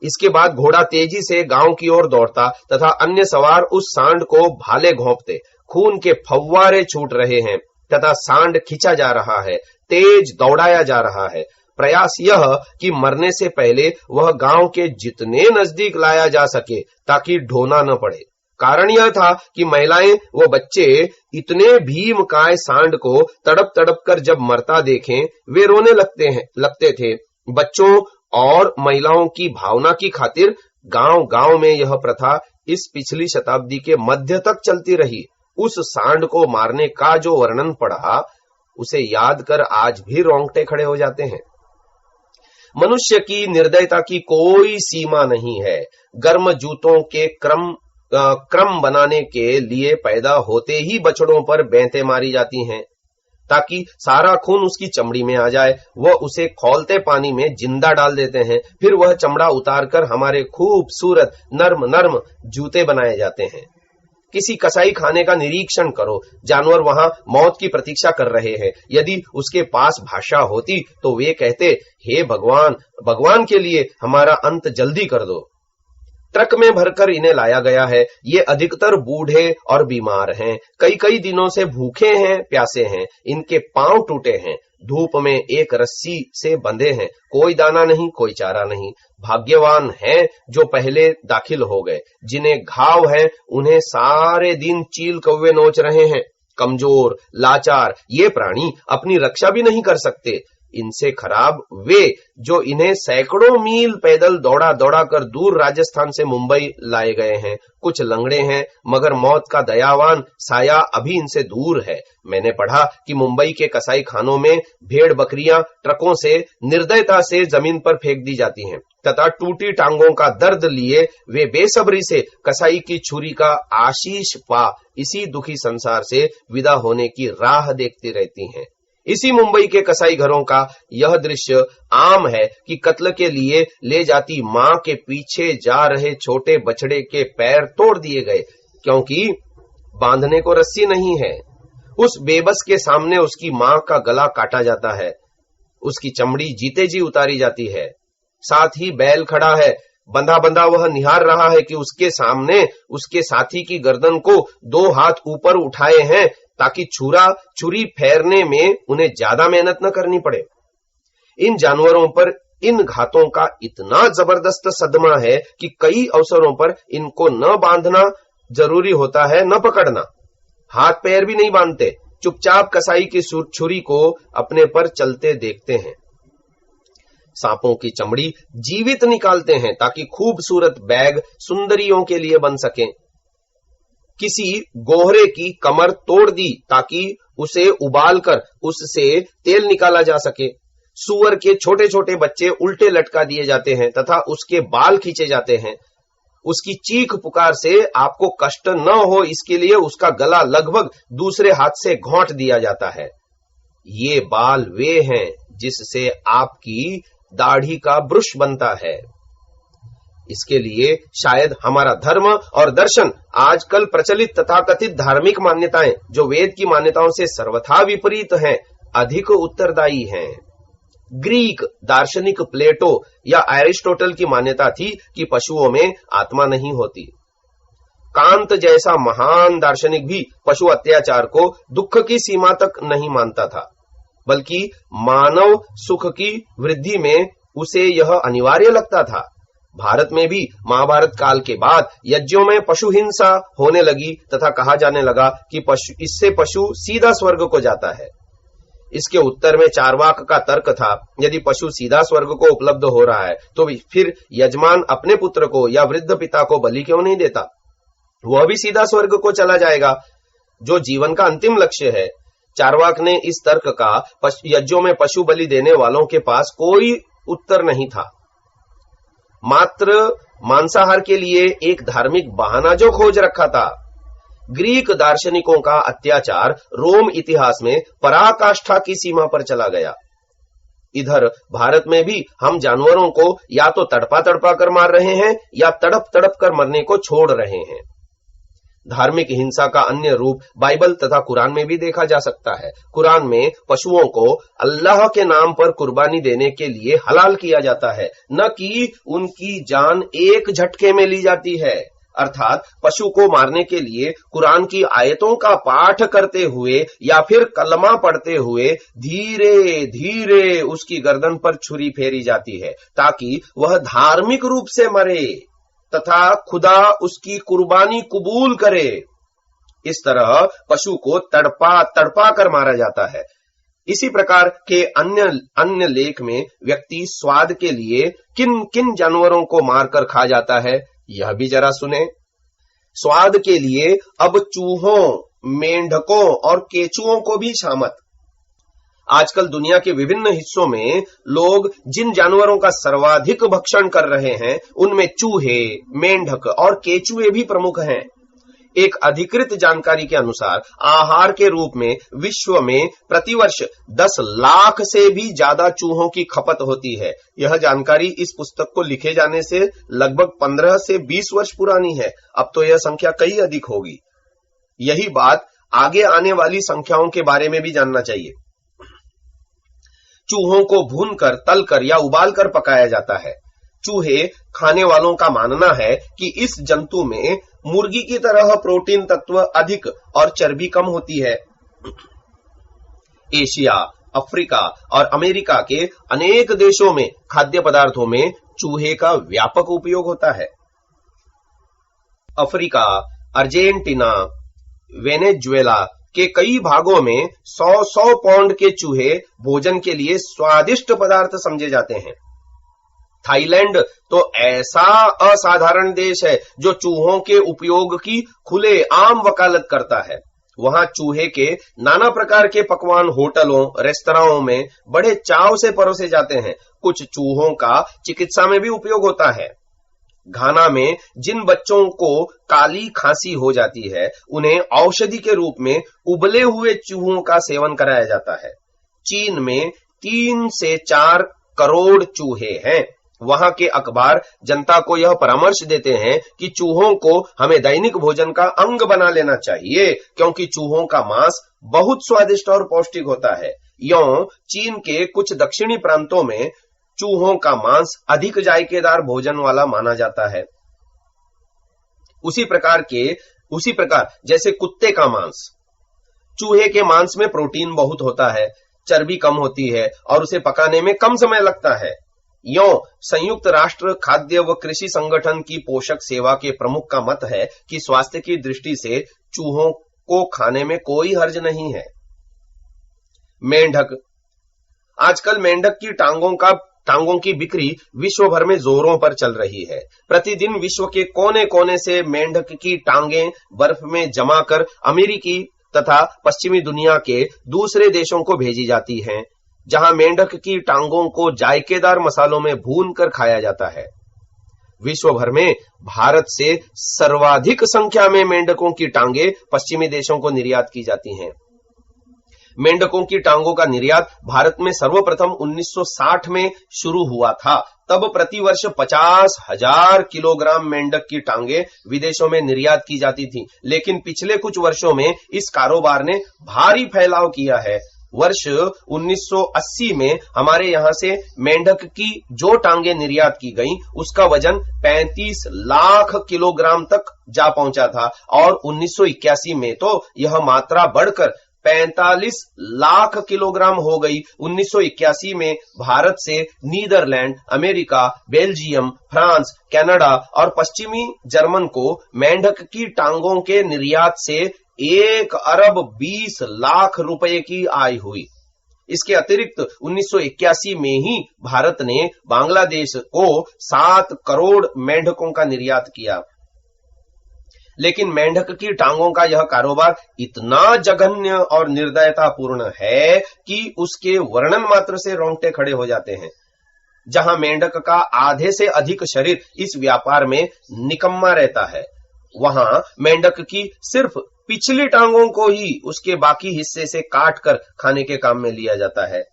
इसके बाद घोड़ा तेजी से गांव की ओर दौड़ता तथा अन्य सवार उस सांड को भाले घोंपते। खून के फव्वारे छूट रहे हैं तथा सांड खींचा जा रहा है, तेज दौड़ाया जा रहा है। प्रयास यह कि मरने से पहले वह गांव के जितने नजदीक लाया जा सके ताकि ढोना न पड़े। कारण यह था कि महिलाएं व बच्चे इतने भीमकाय सांड को तड़प तड़प कर जब मरता देखें वे रोने लगते थे। बच्चों और महिलाओं की भावना की खातिर गांव गांव में यह प्रथा इस पिछली शताब्दी के मध्य तक चलती रही। उस सांड को मारने का जो वर्णन पढ़ा, उसे याद कर आज भी रोंगटे खड़े हो जाते हैं। मनुष्य की निर्दयता की कोई सीमा नहीं है। गर्म जूतों के क्रम बनाने के लिए पैदा होते ही बछड़ों पर बैंतें मारी जाती हैं ताकि सारा खून उसकी चमड़ी में आ जाए। वह उसे खौलते पानी में जिंदा डाल देते हैं, फिर वह चमड़ा उतारकर हमारे खूबसूरत नर्म नर्म जूते बनाए जाते हैं। किसी कसाई खाने का निरीक्षण करो, जानवर वहां मौत की प्रतीक्षा कर रहे हैं। यदि उसके पास भाषा होती तो वे कहते, हे भगवान, भगवान के लिए हमारा अंत जल्दी कर दो। ट्रक में भरकर इन्हें लाया गया है। ये अधिकतर बूढ़े और बीमार हैं, कई कई दिनों से भूखे हैं, प्यासे हैं। इनके पांव टूटे हैं, धूप में एक रस्सी से बंधे हैं, कोई दाना नहीं, कोई चारा नहीं। भाग्यवान हैं जो पहले दाखिल हो गए। जिन्हें घाव है उन्हें सारे दिन चील कौवे नोच रहे हैं। कमजोर लाचार ये प्राणी अपनी रक्षा भी नहीं कर सकते। इनसे खराब वे जो इन्हें सैकड़ों मील पैदल दौड़ा दौड़ा कर दूर राजस्थान से मुंबई लाए गए हैं। कुछ लंगड़े हैं मगर मौत का दयावान साया अभी इनसे दूर है। मैंने पढ़ा कि मुंबई के कसाई खानों में भेड़ बकरियां ट्रकों से निर्दयता से जमीन पर फेंक दी जाती हैं तथा टूटी टांगों का दर्द लिए वे बेसब्री से कसाई की छुरी का आशीष पा इसी दुखी संसार से विदा होने की राह देखती रहती हैं। इसी मुंबई के कसाई घरों का यह दृश्य आम है कि कत्ल के लिए ले जाती मां के पीछे जा रहे छोटे बछड़े के पैर तोड़ दिए गए क्योंकि बांधने को रस्सी नहीं है। उस बेबस के सामने उसकी मां का गला काटा जाता है, उसकी चमड़ी जीते जी उतारी जाती है। साथ ही बैल खड़ा है, बंधा बंधा वह निहार रहा है कि उसके सामने उसके साथी की गर्दन को 2 हाथ ऊपर उठाए हैं ताकि छुरी फेरने में उन्हें ज्यादा मेहनत न करनी पड़े। इन जानवरों पर इन घातों का इतना जबरदस्त सदमा है कि कई अवसरों पर इनको न बांधना जरूरी होता है, न पकड़ना। हाथ पैर भी नहीं बांधते, चुपचाप कसाई की छुरी को अपने पर चलते देखते हैं। सांपों की चमड़ी जीवित निकालते हैं ताकि खूबसूरत बैग सुंदरियों के लिए बन सकें। किसी गोहरे की कमर तोड़ दी ताकि उसे उबालकर उससे तेल निकाला जा सके। सूअर के छोटे छोटे बच्चे उल्टे लटका दिए जाते हैं तथा उसके बाल खींचे जाते हैं। उसकी चीख पुकार से आपको कष्ट न हो, इसके लिए उसका गला लगभग दूसरे हाथ से घोंट दिया जाता है। ये बाल वे हैं जिससे आपकी दाढ़ी का ब्रुश बनता है। इसके लिए शायद हमारा धर्म और दर्शन आजकल प्रचलित तथाकथित धार्मिक मान्यताएं, जो वेद की मान्यताओं से सर्वथा विपरीत हैं, अधिक उत्तरदायी हैं। ग्रीक दार्शनिक प्लेटो या एरिस्टोटल की मान्यता थी कि पशुओं में आत्मा नहीं होती। कांत जैसा महान दार्शनिक भी पशु अत्याचार को दुख की सीमा तक नहीं मानता था, बल्कि मानव सुख की वृद्धि में उसे यह अनिवार्य लगता था। भारत में भी महाभारत काल के बाद यज्ञों में पशु हिंसा होने लगी तथा कहा जाने लगा कि इससे पशु सीधा स्वर्ग को जाता है। इसके उत्तर में चार्वाक का तर्क था, यदि पशु सीधा स्वर्ग को उपलब्ध हो रहा है तो फिर यजमान अपने पुत्र को या वृद्ध पिता को बलि क्यों नहीं देता? वह भी सीधा स्वर्ग को चला जाएगा, जो जीवन का अंतिम लक्ष्य है। चार्वाक ने इस तर्क का यज्ञों में पशु बलि देने वालों के पास कोई उत्तर नहीं था, मात्र मांसाहार के लिए एक धार्मिक बहाना जो खोज रखा था। ग्रीक दार्शनिकों का अत्याचार रोम इतिहास में पराकाष्ठा की सीमा पर चला गया। इधर भारत में भी हम जानवरों को या तो तड़पा तड़पा कर मार रहे हैं या तड़प तड़प कर मरने को छोड़ रहे हैं। धार्मिक हिंसा का अन्य रूप बाइबल तथा कुरान में भी देखा जा सकता है। कुरान में पशुओं को अल्लाह के नाम पर कुर्बानी देने के लिए हलाल किया जाता है, न कि उनकी जान एक झटके में ली जाती है। अर्थात पशु को मारने के लिए कुरान की आयतों का पाठ करते हुए या फिर कलमा पढ़ते हुए धीरे धीरे उसकी गर्दन पर छुरी फेरी जाती है, ताकि वह धार्मिक रूप से मरे तथा खुदा उसकी कुर्बानी कबूल करे। इस तरह पशु को तड़पा तड़पा कर मारा जाता है। इसी प्रकार के अन्य लेख में व्यक्ति स्वाद के लिए किन किन जानवरों को मारकर खा जाता है, यह भी जरा सुने। स्वाद के लिए अब चूहों, मेंढकों और केचुओं को भी शामत। आजकल दुनिया के विभिन्न हिस्सों में लोग जिन जानवरों का सर्वाधिक भक्षण कर रहे हैं, उनमें चूहे, मेंढक और केचुए भी प्रमुख हैं। एक अधिकृत जानकारी के अनुसार आहार के रूप में विश्व में प्रतिवर्ष 10 लाख से भी ज्यादा चूहों की खपत होती है। यह जानकारी इस पुस्तक को लिखे जाने से लगभग 15 से 20 वर्ष पुरानी है। अब तो यह संख्या कई अधिक होगी। यही बात आगे आने वाली संख्याओं के बारे में भी जानना चाहिए। चूहों को भूनकर, तलकर या उबालकर पकाया जाता है। चूहे खाने वालों का मानना है कि इस जंतु में मुर्गी की तरह प्रोटीन तत्व अधिक और चर्बी कम होती है। एशिया, अफ्रीका और अमेरिका के अनेक देशों में खाद्य पदार्थों में चूहे का व्यापक उपयोग होता है। अफ्रीका, अर्जेंटीना, वेनेजुएला के कई भागों में 100 पाउंड के चूहे भोजन के लिए स्वादिष्ट पदार्थ समझे जाते हैं। थाईलैंड तो ऐसा असाधारण देश है जो चूहों के उपयोग की खुले आम वकालत करता है। वहां चूहे के नाना प्रकार के पकवान होटलों, रेस्तराओं में बड़े चाव से परोसे जाते हैं। कुछ चूहों का चिकित्सा में भी उपयोग होता है। घाना में जिन बच्चों को काली खांसी हो जाती है, उन्हें औषधि के रूप में उबले हुए चूहों का सेवन कराया जाता है। चीन में 3 से 4 करोड़ चूहे हैं। वहां के अखबार जनता को यह परामर्श देते हैं कि चूहों को हमें दैनिक भोजन का अंग बना लेना चाहिए, क्योंकि चूहों का मांस बहुत स्वादिष्ट और पौष्टिक होता है। यों चीन के कुछ दक्षिणी प्रांतों में चूहों का मांस अधिक जायकेदार भोजन वाला माना जाता है। उसी प्रकार जैसे कुत्ते का मांस, चूहे के मांस में प्रोटीन बहुत होता है, चर्बी कम होती है और उसे पकाने में कम समय लगता है। यों संयुक्त राष्ट्र खाद्य व कृषि संगठन की पोषक सेवा के प्रमुख का मत है कि स्वास्थ्य की दृष्टि से चूहों को खाने में कोई हर्ज नहीं है। मेंढक, आजकल मेंढक की टांगों की बिक्री विश्व भर में जोरों पर चल रही है। प्रतिदिन विश्व के कोने कोने से मेंढक की टांगें बर्फ में जमा कर अमेरिकी तथा पश्चिमी दुनिया के दूसरे देशों को भेजी जाती हैं, जहां मेंढक की टांगों को जायकेदार मसालों में भून कर खाया जाता है। विश्व भर में भारत से सर्वाधिक संख्या में मेंढकों की टांगे पश्चिमी देशों को निर्यात की जाती हैं। मेंढकों की टांगों का निर्यात भारत में सर्वप्रथम 1960 में शुरू हुआ था। तब प्रतिवर्ष 50,000 किलोग्राम मेंढक की टांगे विदेशों में निर्यात की जाती थी, लेकिन पिछले कुछ वर्षों में इस कारोबार ने भारी फैलाव किया है। वर्ष 1980 में हमारे यहां से मेंढक की जो टांगे निर्यात की गईं, उसका वजन 35 लाख किलोग्राम तक जा पहुंचा था और 1981 में तो यह मात्रा बढ़कर 45 लाख किलोग्राम हो गई। 1981 में भारत से Netherlands, America, Belgium, France, Canada और पश्चिमी जर्मन को मेंढक की टांगों के निर्यात से 1 अरब 20 लाख रुपए की आय हुई। इसके अतिरिक्त 1981 में ही भारत ने बांग्लादेश को 7 करोड़ मेंढकों का निर्यात किया। लेकिन मेंढक की टांगों का यह कारोबार इतना जघन्य और निर्दयतापूर्ण है कि उसके वर्णन मात्र से रोंगटे खड़े हो जाते हैं। जहां मेंढक का आधे से अधिक शरीर इस व्यापार में निकम्मा रहता है, वहां मेंढक की सिर्फ पिछली टांगों को ही उसके बाकी हिस्से से काट कर खाने के काम में लिया जाता है।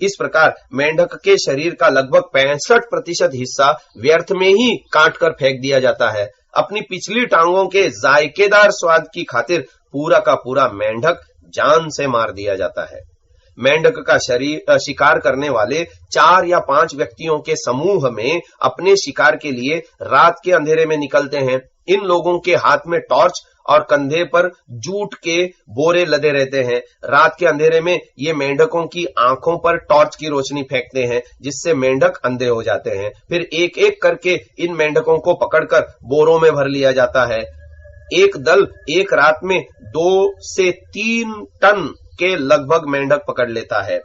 इस प्रकार मेंढक के शरीर का लगभग 65% हिस्सा व्यर्थ में ही काट कर फेंक दिया जाता है। अपनी पिछली टांगों के जायकेदार स्वाद की खातिर पूरा का पूरा मेंढक जान से मार दिया जाता है। मेंढक का शिकार करने वाले 4 या 5 व्यक्तियों के समूह में अपने शिकार के लिए रात के अंधेरे में निकलते हैं। इन लोगों के हाथ में टॉर्च और कंधे पर जूट के बोरे लदे रहते हैं। रात के अंधेरे में ये मेंढकों की आंखों पर टॉर्च की रोशनी फेंकते हैं, जिससे मेंढक अंधे हो जाते हैं। फिर एक एक करके इन मेंढकों को पकड़कर बोरों में भर लिया जाता है। एक दल एक रात में 2 से 3 टन के लगभग मेंढक पकड़ लेता है।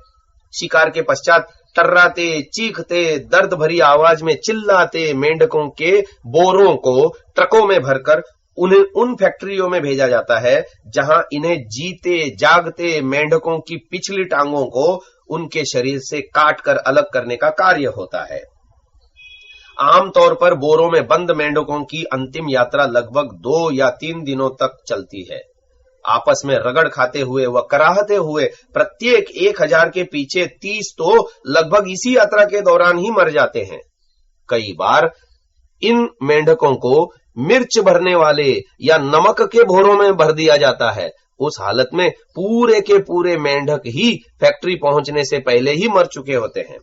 शिकार के पश्चात टर्राते, चीखते, दर्द भरी आवाज में चिल्लाते मेंढकों के बोरों को ट्रकों में भरकर उन्हें उन फैक्ट्रियों में भेजा जाता है जहां इन्हें जीते जागते मेंढकों की पिछली टांगों को उनके शरीर से काट कर अलग करने का कार्य होता है। आमतौर पर बोरों में बंद मेंढकों की अंतिम यात्रा लगभग 2 या 3 दिनों तक चलती है। आपस में रगड़ खाते हुए व कराहते हुए प्रत्येक 1000 के पीछे 30 तो लगभग इसी यात्रा के दौरान ही मर जाते हैं। कई बार इन मेंढकों को मिर्च भरने वाले या नमक के भोरों में भर दिया जाता है। उस हालत में पूरे के पूरे मेंढक ही फैक्ट्री पहुंचने से पहले ही मर चुके होते हैं।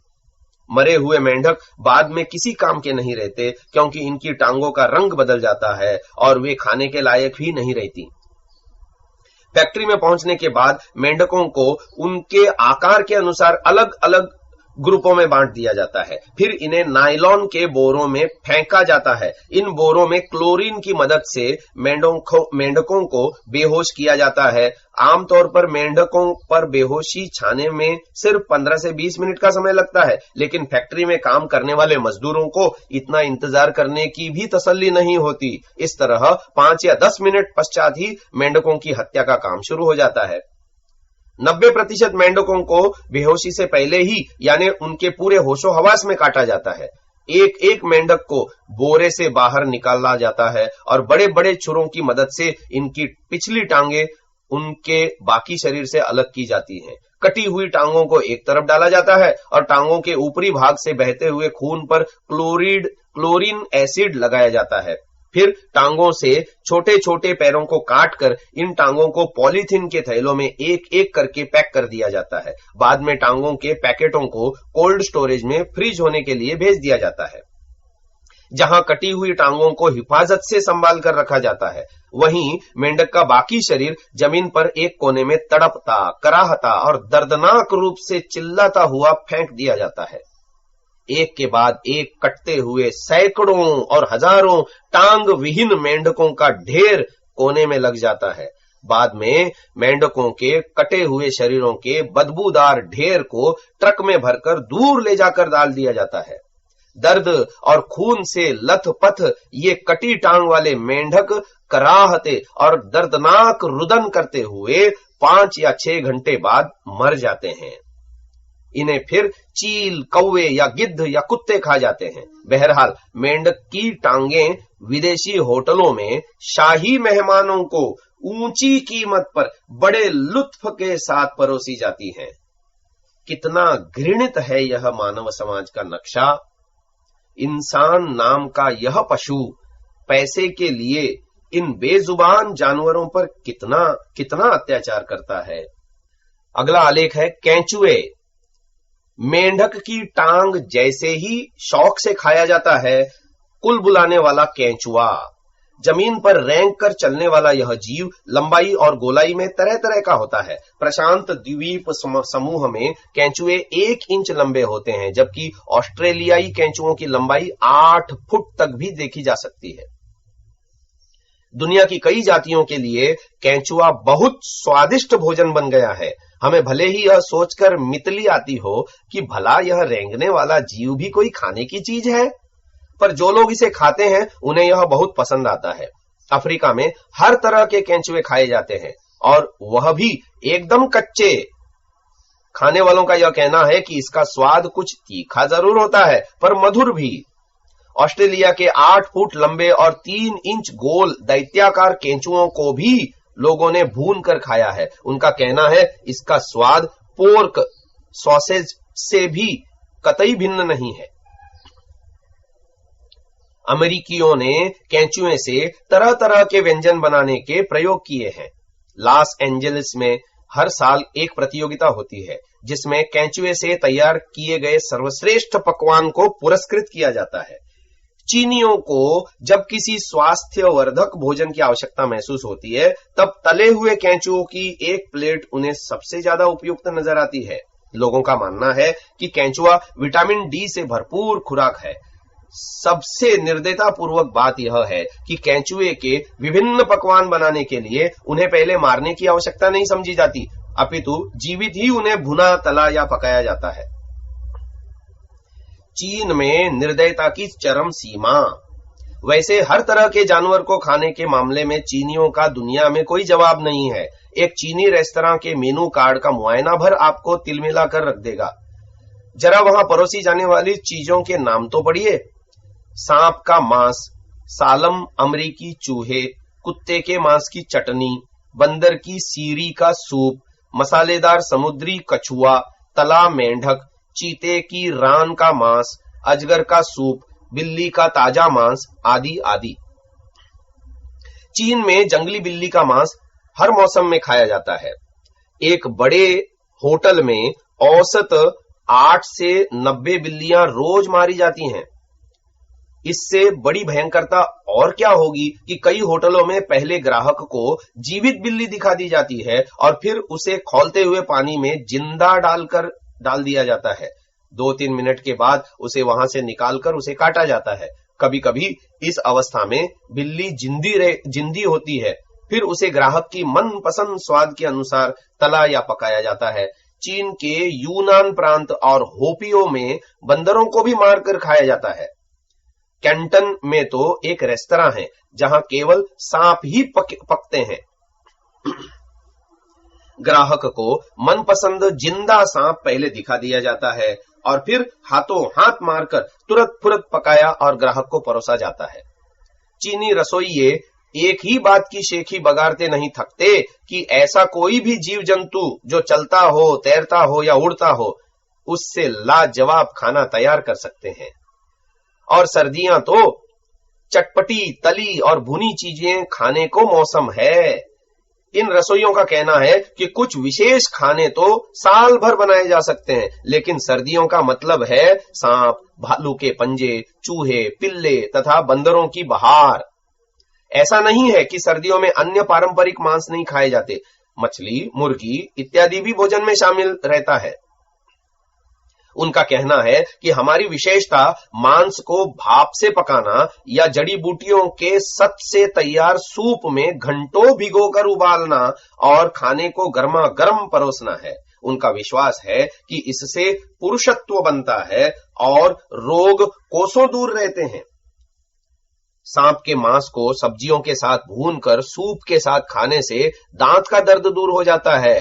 मरे हुए मेंढक बाद में किसी काम के नहीं रहते, क्योंकि इनकी टांगों का रंग बदल जाता है और वे खाने के लायक भी नहीं रहती। फैक्ट्री में पहुंचने के बाद मेंढकों को उनके आकार के अनुसार अलग अलग ग्रुपों में बांट दिया जाता है। फिर इन्हें नायलॉन के बोरों में फेंका जाता है। इन बोरों में क्लोरीन की मदद से मेंढकों को बेहोश किया जाता है। आमतौर पर मेंढकों पर बेहोशी छाने में सिर्फ 15 से 20 मिनट का समय लगता है, लेकिन फैक्ट्री में काम करने वाले मजदूरों को इतना इंतजार करने की भी तसल्ली नहीं होती। इस तरह 5 या 10 मिनट पश्चात ही मेंढकों की हत्या का काम शुरू हो जाता है। 90% मेंढकों को बेहोशी से पहले ही, यानी उनके पूरे होशो हवास में काटा जाता है। एक एक मेंढक को बोरे से बाहर निकाला जाता है और बड़े बड़े छुरों की मदद से इनकी पिछली टांगे उनके बाकी शरीर से अलग की जाती हैं। कटी हुई टांगों को एक तरफ डाला जाता है और टांगों के ऊपरी भाग से बहते हुए खून पर क्लोरीन एसिड लगाया जाता है। फिर टांगों से छोटे छोटे पैरों को काटकर इन टांगों को पॉलीथीन के थैलों में एक एक करके पैक कर दिया जाता है। बाद में टांगों के पैकेटों को कोल्ड स्टोरेज में फ्रीज होने के लिए भेज दिया जाता है, जहां कटी हुई टांगों को हिफाजत से संभाल कर रखा जाता है। वहीं मेंढक का बाकी शरीर जमीन पर एक कोने में तड़पता, कराहता और दर्दनाक रूप से चिल्लाता हुआ फेंक दिया जाता है। एक के बाद एक कटते हुए सैकड़ों और हजारों टांग विहीन मेंढकों का ढेर कोने में लग जाता है। बाद में मेंढकों के कटे हुए शरीरों के बदबूदार ढेर को ट्रक में भरकर दूर ले जाकर डाल दिया जाता है। दर्द और खून से लथपथ ये कटी टांग वाले मेंढक कराहते और दर्दनाक रुदन करते हुए 5 या 6 घंटे बाद मर जाते हैं। इन्हें फिर चील, कौवे या गिद्ध या कुत्ते खा जाते हैं। बहरहाल मेंढक की टांगें विदेशी होटलों में शाही मेहमानों को ऊंची कीमत पर बड़े लुत्फ के साथ परोसी जाती हैं। कितना घृणित है यह मानव समाज का नक्शा। इंसान नाम का यह पशु पैसे के लिए इन बेजुबान जानवरों पर कितना कितना अत्याचार करता है। अगला आलेख है केंचुए। मेंढक की टांग जैसे ही शौक से खाया जाता है, कुल बुलाने वाला केंचुआ। जमीन पर रेंग कर चलने वाला यह जीव लंबाई और गोलाई में तरह तरह का होता है। प्रशांत द्वीप समूह में केंचुए 1 इंच लंबे होते हैं, जबकि ऑस्ट्रेलियाई केंचुओं की लंबाई 8 फुट तक भी देखी जा सकती है। दुनिया की कई जातियों के लिए केंचुआ बहुत स्वादिष्ट भोजन बन गया है। हमें भले ही यह सोचकर मितली आती हो कि भला यह रेंगने वाला जीव भी कोई खाने की चीज है, पर जो लोग इसे खाते हैं उन्हें यह बहुत पसंद आता है। अफ्रीका में हर तरह के केंचुए खाए जाते हैं, और वह भी एकदम कच्चे। खाने वालों का यह कहना है कि इसका स्वाद कुछ तीखा जरूर होता है, पर मधुर भी। ऑस्ट्रेलिया के 8 फुट लंबे और 3 इंच गोल दैत्याकार केंचुओं को भी लोगों ने भून कर खाया है। उनका कहना है इसका स्वाद पोर्क सॉसेज से भी कतई भिन्न नहीं है। अमेरिकियों ने केंचुए से तरह तरह के व्यंजन बनाने के प्रयोग किए हैं। लॉस एंजलिस में हर साल एक प्रतियोगिता होती है, जिसमें केंचुए से तैयार किए गए सर्वश्रेष्ठ पकवान को पुरस्कृत किया जाता है। चीनियों को जब किसी स्वास्थ्यवर्धक भोजन की आवश्यकता महसूस होती है, तब तले हुए केंचुओं की एक प्लेट उन्हें सबसे ज्यादा उपयुक्त नजर आती है। लोगों का मानना है कि केंचुआ विटामिन डी से भरपूर खुराक है। सबसे निर्दयता पूर्वक बात यह है कि केंचुए के विभिन्न पकवान बनाने के लिए उन्हें पहले मारने की आवश्यकता नहीं समझी जाती, अपितु जीवित ही उन्हें भुना, तला या पकाया जाता है। चीन में निर्दयता की चरम सीमा। वैसे हर तरह के जानवर को खाने के मामले में चीनियों का दुनिया में कोई जवाब नहीं है। एक चीनी रेस्तरां के मेनू कार्ड का मुआयना भर आपको तिलमिला कर रख देगा। जरा वहां परोसी जाने वाली चीजों के नाम तो पढ़िए। सांप का मांस, सालम अमरीकी चूहे, कुत्ते के मांस की चटनी, बंदर की सीरी का सूप, मसालेदार समुद्री कछुआ, तला मेंढक, चीते की रान का मांस, अजगर का सूप, बिल्ली का ताजा मांस आदि आदि। चीन में जंगली बिल्ली का मांस हर मौसम में खाया जाता है। एक बड़े होटल में औसत 8 से 90 बिल्लियां रोज मारी जाती हैं। इससे बड़ी भयंकरता और क्या होगी कि कई होटलों में पहले ग्राहक को जीवित बिल्ली दिखा दी जाती है और फिर उसे खौलते हुए पानी में जिंदा डाल दिया जाता है। 2-3 मिनट के बाद उसे वहां से निकालकर उसे काटा जाता है। कभी कभी इस अवस्था में बिल्ली जिंदी होती है, फिर उसे ग्राहक की मनपसंद स्वाद के अनुसार तला या पकाया जाता है। चीन के यूनान प्रांत और होपियो में बंदरों को भी मारकर खाया जाता है। कैंटन में तो एक रेस्तरां है जहां केवल सांप ही पकते हैं। ग्राहक को मनपसंद जिंदा सांप पहले दिखा दिया जाता है और फिर हाथों हाथ मारकर तुरंत पकाया और ग्राहक को परोसा जाता है। चीनी रसोइये एक ही बात की शेखी बगाड़ते नहीं थकते कि ऐसा कोई भी जीव जंतु जो चलता हो, तैरता हो या उड़ता हो, उससे लाजवाब खाना तैयार कर सकते हैं। और सर्दियां तो चटपटी, तली और भुनी चीजें खाने को मौसम है। इन रसोइयों का कहना है कि कुछ विशेष खाने तो साल भर बनाए जा सकते हैं, लेकिन सर्दियों का मतलब है सांप, भालू के पंजे, चूहे, पिल्ले तथा बंदरों की बहार। ऐसा नहीं है कि सर्दियों में अन्य पारंपरिक मांस नहीं खाए जाते। मछली, मुर्गी इत्यादि भी भोजन में शामिल रहता है। उनका कहना है कि हमारी विशेषता मांस को भाप से पकाना या जड़ी बूटियों के सत से तैयार सूप में घंटों भिगोकर उबालना और खाने को गर्मा गर्म परोसना है। उनका विश्वास है कि इससे पुरुषत्व बनता है और रोग कोसों दूर रहते हैं। सांप के मांस को सब्जियों के साथ भूनकर सूप के साथ खाने से दांत का दर्द दूर हो जाता है।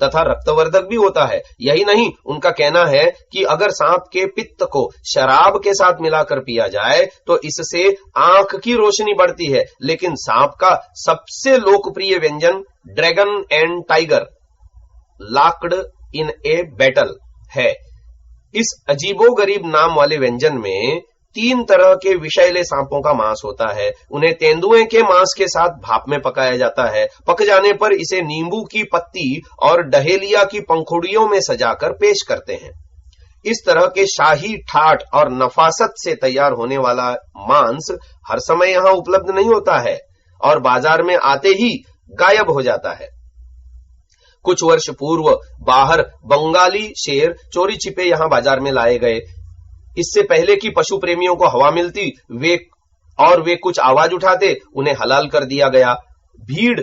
तथा रक्तवर्धक भी होता है। यही नहीं, उनका कहना है कि अगर सांप के पित्त को शराब के साथ मिलाकर पिया जाए तो इससे आंख की रोशनी बढ़ती है। लेकिन सांप का सबसे लोकप्रिय व्यंजन dragon and tiger locked in a battle है। इस अजीबोगरीब नाम वाले व्यंजन में 3 तरह के विषैले सांपों का मांस होता है। उन्हें तेंदुए के मांस के साथ भाप में पकाया जाता है। पक जाने पर इसे नींबू की पत्ती और डहेलिया की पंखुड़ियों में सजाकर पेश करते हैं। इस तरह के शाही ठाठ और नफासत से तैयार होने वाला मांस हर समय यहां उपलब्ध नहीं होता है और बाजार में आते ही गायब हो जाता है। कुछ वर्ष पूर्व बाहर बंगाली शेर चोरी छिपे यहां बाजार में लाए गए। इससे पहले कि पशु प्रेमियों को हवा मिलती वे कुछ आवाज उठाते, उन्हें हलाल कर दिया गया। भीड़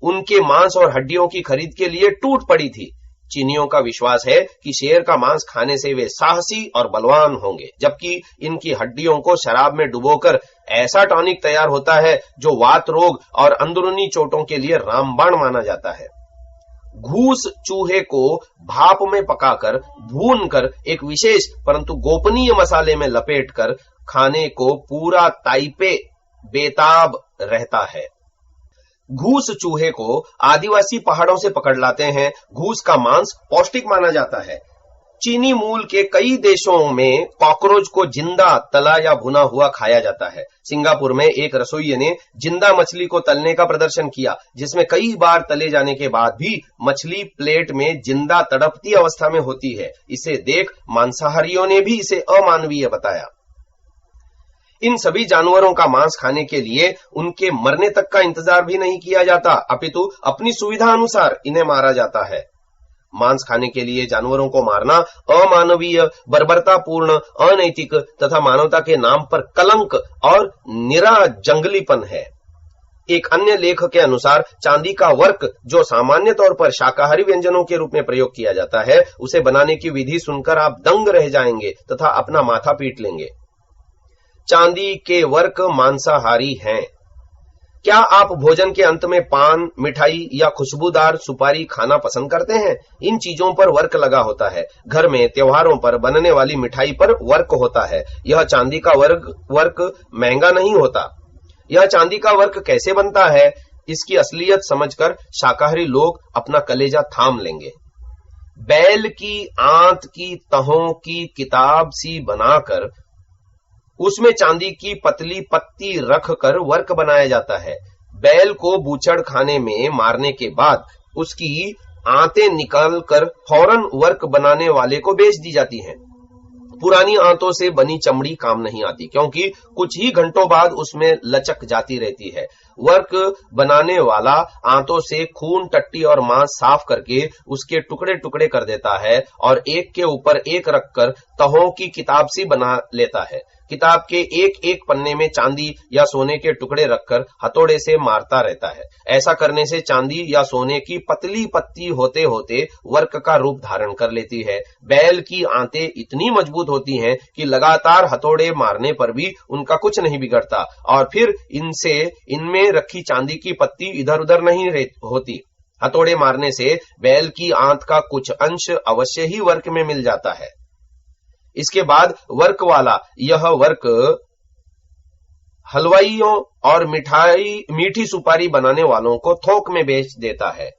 उनके मांस और हड्डियों की खरीद के लिए टूट पड़ी थी। चीनियों का विश्वास है कि शेर का मांस खाने से वे साहसी और बलवान होंगे, जबकि इनकी हड्डियों को शराब में डुबोकर ऐसा टॉनिक तैयार होता है जो वात रोग और अंदरूनी चोटों के लिए रामबाण माना जाता है। घूस चूहे को भाप में पकाकर भूनकर एक विशेष परंतु गोपनीय मसाले में लपेटकर खाने को पूरा ताइपे बेताब रहता है। घूस चूहे को आदिवासी पहाड़ों से पकड़ लाते हैं। घूस का मांस पौष्टिक माना जाता है। चीनी मूल के कई देशों में कॉकरोच को जिंदा तला या भुना हुआ खाया जाता है। सिंगापुर में एक रसोइये ने जिंदा मछली को तलने का प्रदर्शन किया, जिसमें कई बार तले जाने के बाद भी मछली प्लेट में जिंदा तड़पती अवस्था में होती है। इसे देख मांसाहारियों ने भी इसे अमानवीय बताया। इन सभी जानवरों का मांस खाने के लिए उनके मरने तक का इंतजार भी नहीं किया जाता, अपितु अपनी सुविधा अनुसार इन्हें मारा जाता है। मांस खाने के लिए जानवरों को मारना अमानवीय, बर्बरतापूर्ण, अनैतिक तथा मानवता के नाम पर कलंक और निरा जंगलीपन है। एक अन्य लेख के अनुसार चांदी का वर्क, जो सामान्य तौर पर शाकाहारी व्यंजनों के रूप में प्रयोग किया जाता है, उसे बनाने की विधि सुनकर आप दंग रह जाएंगे तथा अपना माथा पीट लेंगे। चांदी के वर्क मांसाहारी हैं। क्या आप भोजन के अंत में पान, मिठाई या खुशबूदार सुपारी खाना पसंद करते हैं? इन चीजों पर वर्क लगा होता है। घर में त्योहारों पर बनने वाली मिठाई पर वर्क होता है। यह चांदी का वर्क महंगा नहीं होता। यह चांदी का वर्क कैसे बनता है, इसकी असलियत समझकर शाकाहारी लोग अपना कलेजा थाम लेंगे। बैल की आंत की तहों की किताब सी बनाकर उसमें चांदी की पतली पत्ती रखकर वर्क बनाया जाता है। बैल को बूचड़ खाने में मारने के बाद उसकी आंतें निकालकर फौरन वर्क बनाने वाले को बेच दी जाती हैं। पुरानी आंतों से बनी चमड़ी काम नहीं आती, क्योंकि कुछ ही घंटों बाद उसमें लचक जाती रहती है। वर्क बनाने वाला आंतों से खून, टट्टी और मांस साफ करके उसके टुकड़े टुकड़े कर देता है और एक के ऊपर एक रखकर तहों की किताब सी बना लेता है। किताब के एक एक पन्ने में चांदी या सोने के टुकड़े रखकर हथौड़े से मारता रहता है। ऐसा करने से चांदी या सोने की पतली पत्ती होते होते वर्क का रूप धारण कर लेती है। बैल की आंतें इतनी मजबूत होती हैं कि लगातार हथौड़े मारने पर भी उनका कुछ नहीं बिगड़ता और फिर इनमें रखी चांदी की पत्ती इधर उधर नहीं होती। हथौड़े मारने से बैल की आंत का कुछ अंश अवश्य ही वर्क में मिल जाता है। इसके बाद वर्क वाला यह वर्क हलवाइयों और मीठी सुपारी बनाने वालों को थोक में बेच देता है।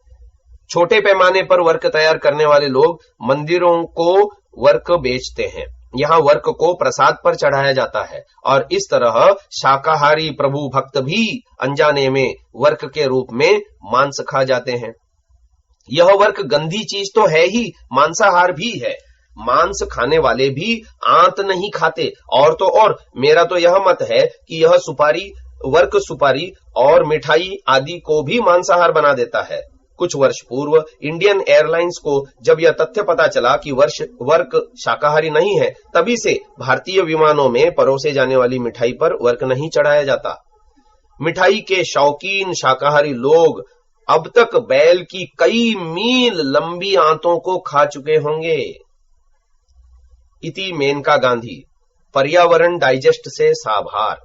छोटे पैमाने पर वर्क तैयार करने वाले लोग मंदिरों को वर्क बेचते हैं। यहाँ वर्क को प्रसाद पर चढ़ाया जाता है और इस तरह शाकाहारी प्रभु भक्त भी अनजाने में वर्क के रूप में मांस खा जाते हैं। यह वर्क गंदी चीज तो है ही, मांसाहार भी है। मांस खाने वाले भी आंत नहीं खाते। और तो और मेरा तो यह मत है कि यह वर्क सुपारी और मिठाई आदि को भी मांसाहार बना देता है। कुछ वर्ष पूर्व इंडियन एयरलाइंस को जब यह तथ्य पता चला कि वर्क शाकाहारी नहीं है, तभी से भारतीय विमानों में परोसे जाने वाली मिठाई पर वर्क नहीं चढ़ाया जाता। मिठाई के शौकीन शाकाहारी लोग अब तक बैल की कई मील लंबी आंतों को खा चुके होंगे। इति मेनका गांधी, पर्यावरण डाइजेस्ट से साभार।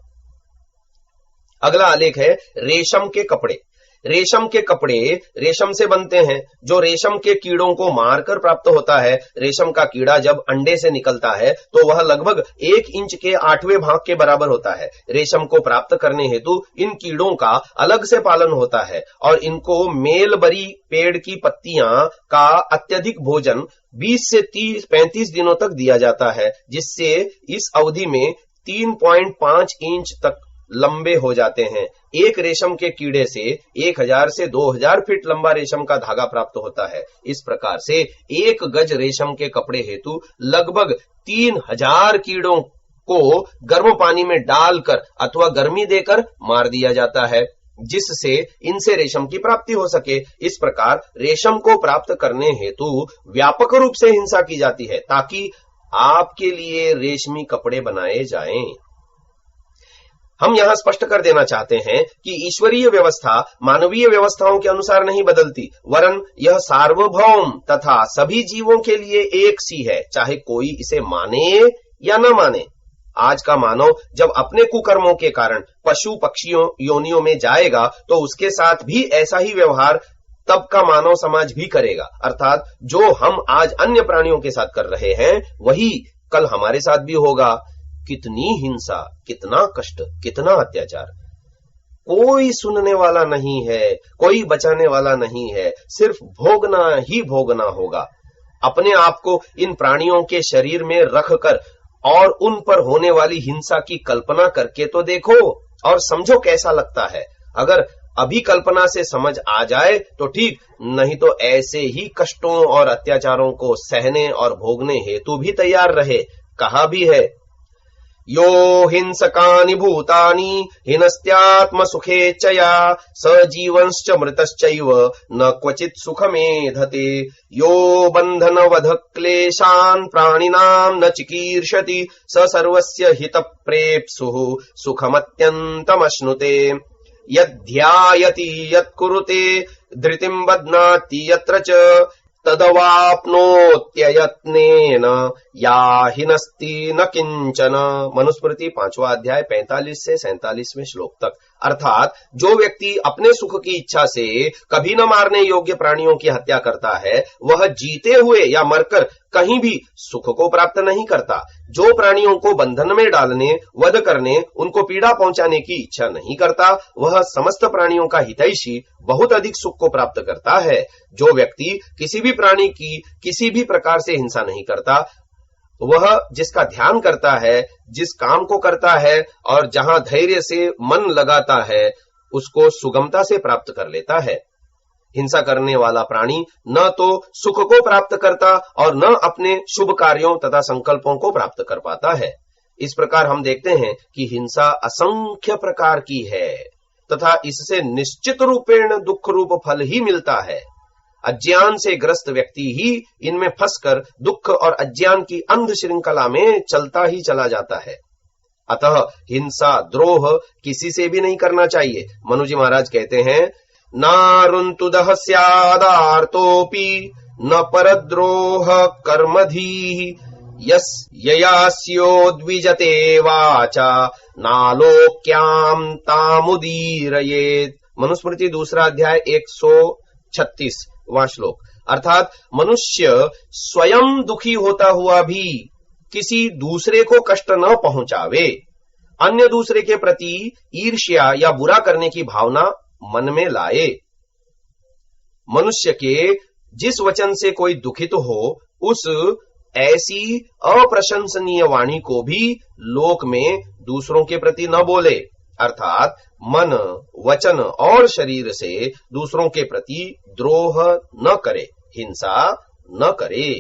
अगला आलेख है रेशम के कपड़े। रेशम के कपड़े रेशम से बनते हैं, जो रेशम के कीड़ों को मारकर प्राप्त होता है। रेशम का कीड़ा जब अंडे से निकलता है तो वह लगभग 1 इंच के 8वें भाग के बराबर होता है। रेशम को प्राप्त करने हेतु इन कीड़ों का अलग से पालन होता है और इनको मेलबरी पेड़ की पत्तियां का अत्यधिक भोजन 20 से 35 दिनों तक दिया जाता है, जिससे इस अवधि में 3.5 इंच तक लंबे हो जाते हैं। एक रेशम के कीड़े से 1000 से 2000 फीट लंबा रेशम का धागा प्राप्त होता है। इस प्रकार से 1 गज रेशम के कपड़े हेतु लगभग 3000 कीड़ों को गर्म पानी में डालकर अथवा गर्मी देकर मार दिया जाता है, जिससे इनसे रेशम की प्राप्ति हो सके। इस प्रकार रेशम को प्राप्त करने हेतु व्यापक रूप से हिंसा की जाती है, ताकि आपके लिए रेशमी कपड़े बनाए जाएं। हम यहां स्पष्ट कर देना चाहते हैं कि ईश्वरीय व्यवस्था मानवीय व्यवस्थाओं के अनुसार नहीं बदलती, वरन यह सार्वभौम तथा सभी जीवों के लिए एक सी है, चाहे कोई इसे माने या न माने। आज का मानव जब अपने कुकर्मों के कारण पशु पक्षियों योनियों में जाएगा तो उसके साथ भी ऐसा ही व्यवहार तब का मानव समाज भी करेगा। अर्थात जो हम आज अन्य प्राणियों के साथ कर रहे हैं वही कल हमारे साथ भी होगा। कितनी हिंसा, कितना कष्ट, कितना अत्याचार। कोई सुनने वाला नहीं है, कोई बचाने वाला नहीं है, सिर्फ भोगना ही भोगना होगा। अपने आप को इन प्राणियों के शरीर में रखकर और उन पर होने वाली हिंसा की कल्पना करके तो देखो और समझो कैसा लगता है। अगर अभी कल्पना से समझ आ जाए तो ठीक, नहीं तो ऐसे ही कष्टों और अत्याचारों को सहने और भोगने हेतु भी तैयार रहे। कहा भी है, यो हिंसकानि भूतानि हिनस्त्यात्म सुखेच्छया स जीवंश्च मृतश्चैव न क्वचित् सुखमेधते। यो बंधनवध क्लेशान् प्राणिनां न चिकीर्षति स सर्वस्य हितप्रेप्सुः सुखमत्यन्तमश्नुते। यद्ध्यायति यत्कुरुते धृतिं बध्नाति यत्र च तदवाप्नोत्ययत्नेन या हिनस्ति न किंचन। मनुस्मृति 5वां अध्याय 45 से 47वें श्लोक तक। अर्थात जो व्यक्ति अपने सुख की इच्छा से कभी न मारने योग्य प्राणियों की हत्या करता है वह जीते हुए या मरकर कहीं भी सुख को प्राप्त नहीं करता। जो प्राणियों को बंधन में डालने, वध करने, उनको पीड़ा पहुंचाने की इच्छा नहीं करता वह समस्त प्राणियों का हितैषी बहुत अधिक सुख को प्राप्त करता है। जो व्यक्ति किसी भी प्राणी की किसी भी प्रकार से हिंसा नहीं करता, वह जिसका ध्यान करता है, जिस काम को करता है और जहां धैर्य से मन लगाता है, उसको सुगमता से प्राप्त कर लेता है। हिंसा करने वाला प्राणी न तो सुख को प्राप्त करता और न अपने शुभ कार्यों तथा संकल्पों को प्राप्त कर पाता है। इस प्रकार हम देखते हैं कि हिंसा असंख्य प्रकार की है तथा इससे निश्चित रूपेण दुख रूप फल ही मिलता है। अज्ञान से ग्रस्त व्यक्ति ही इनमें फंसकर दुख और अज्ञान की अंध श्रृंखला में चलता ही चला जाता है। अतः हिंसा द्रोह किसी से भी नहीं करना चाहिए। मनु जी महाराज कहते हैं, नारुन्तु दहस्यादार्तोऽपि न परद्रोह कर्मधीः यस ययास्योद्विजते वाचा नालोक्याम तामुदीरयेत्। मनुस्मृति 2 अध्याय 136वां श्लोक। अर्थात मनुष्य स्वयं दुखी होता हुआ भी किसी दूसरे को कष्ट न पहुंचावे, अन्य दूसरे के प्रति ईर्ष्या या बुरा करने की भावना मन में लाए। मनुष्य के जिस वचन से कोई दुखित हो उस ऐसी अप्रशंसनीय वाणी को भी लोक में दूसरों के प्रति न बोले। अर्थात मन, वचन और शरीर से दूसरों के प्रति द्रोह न करे, हिंसा न करे।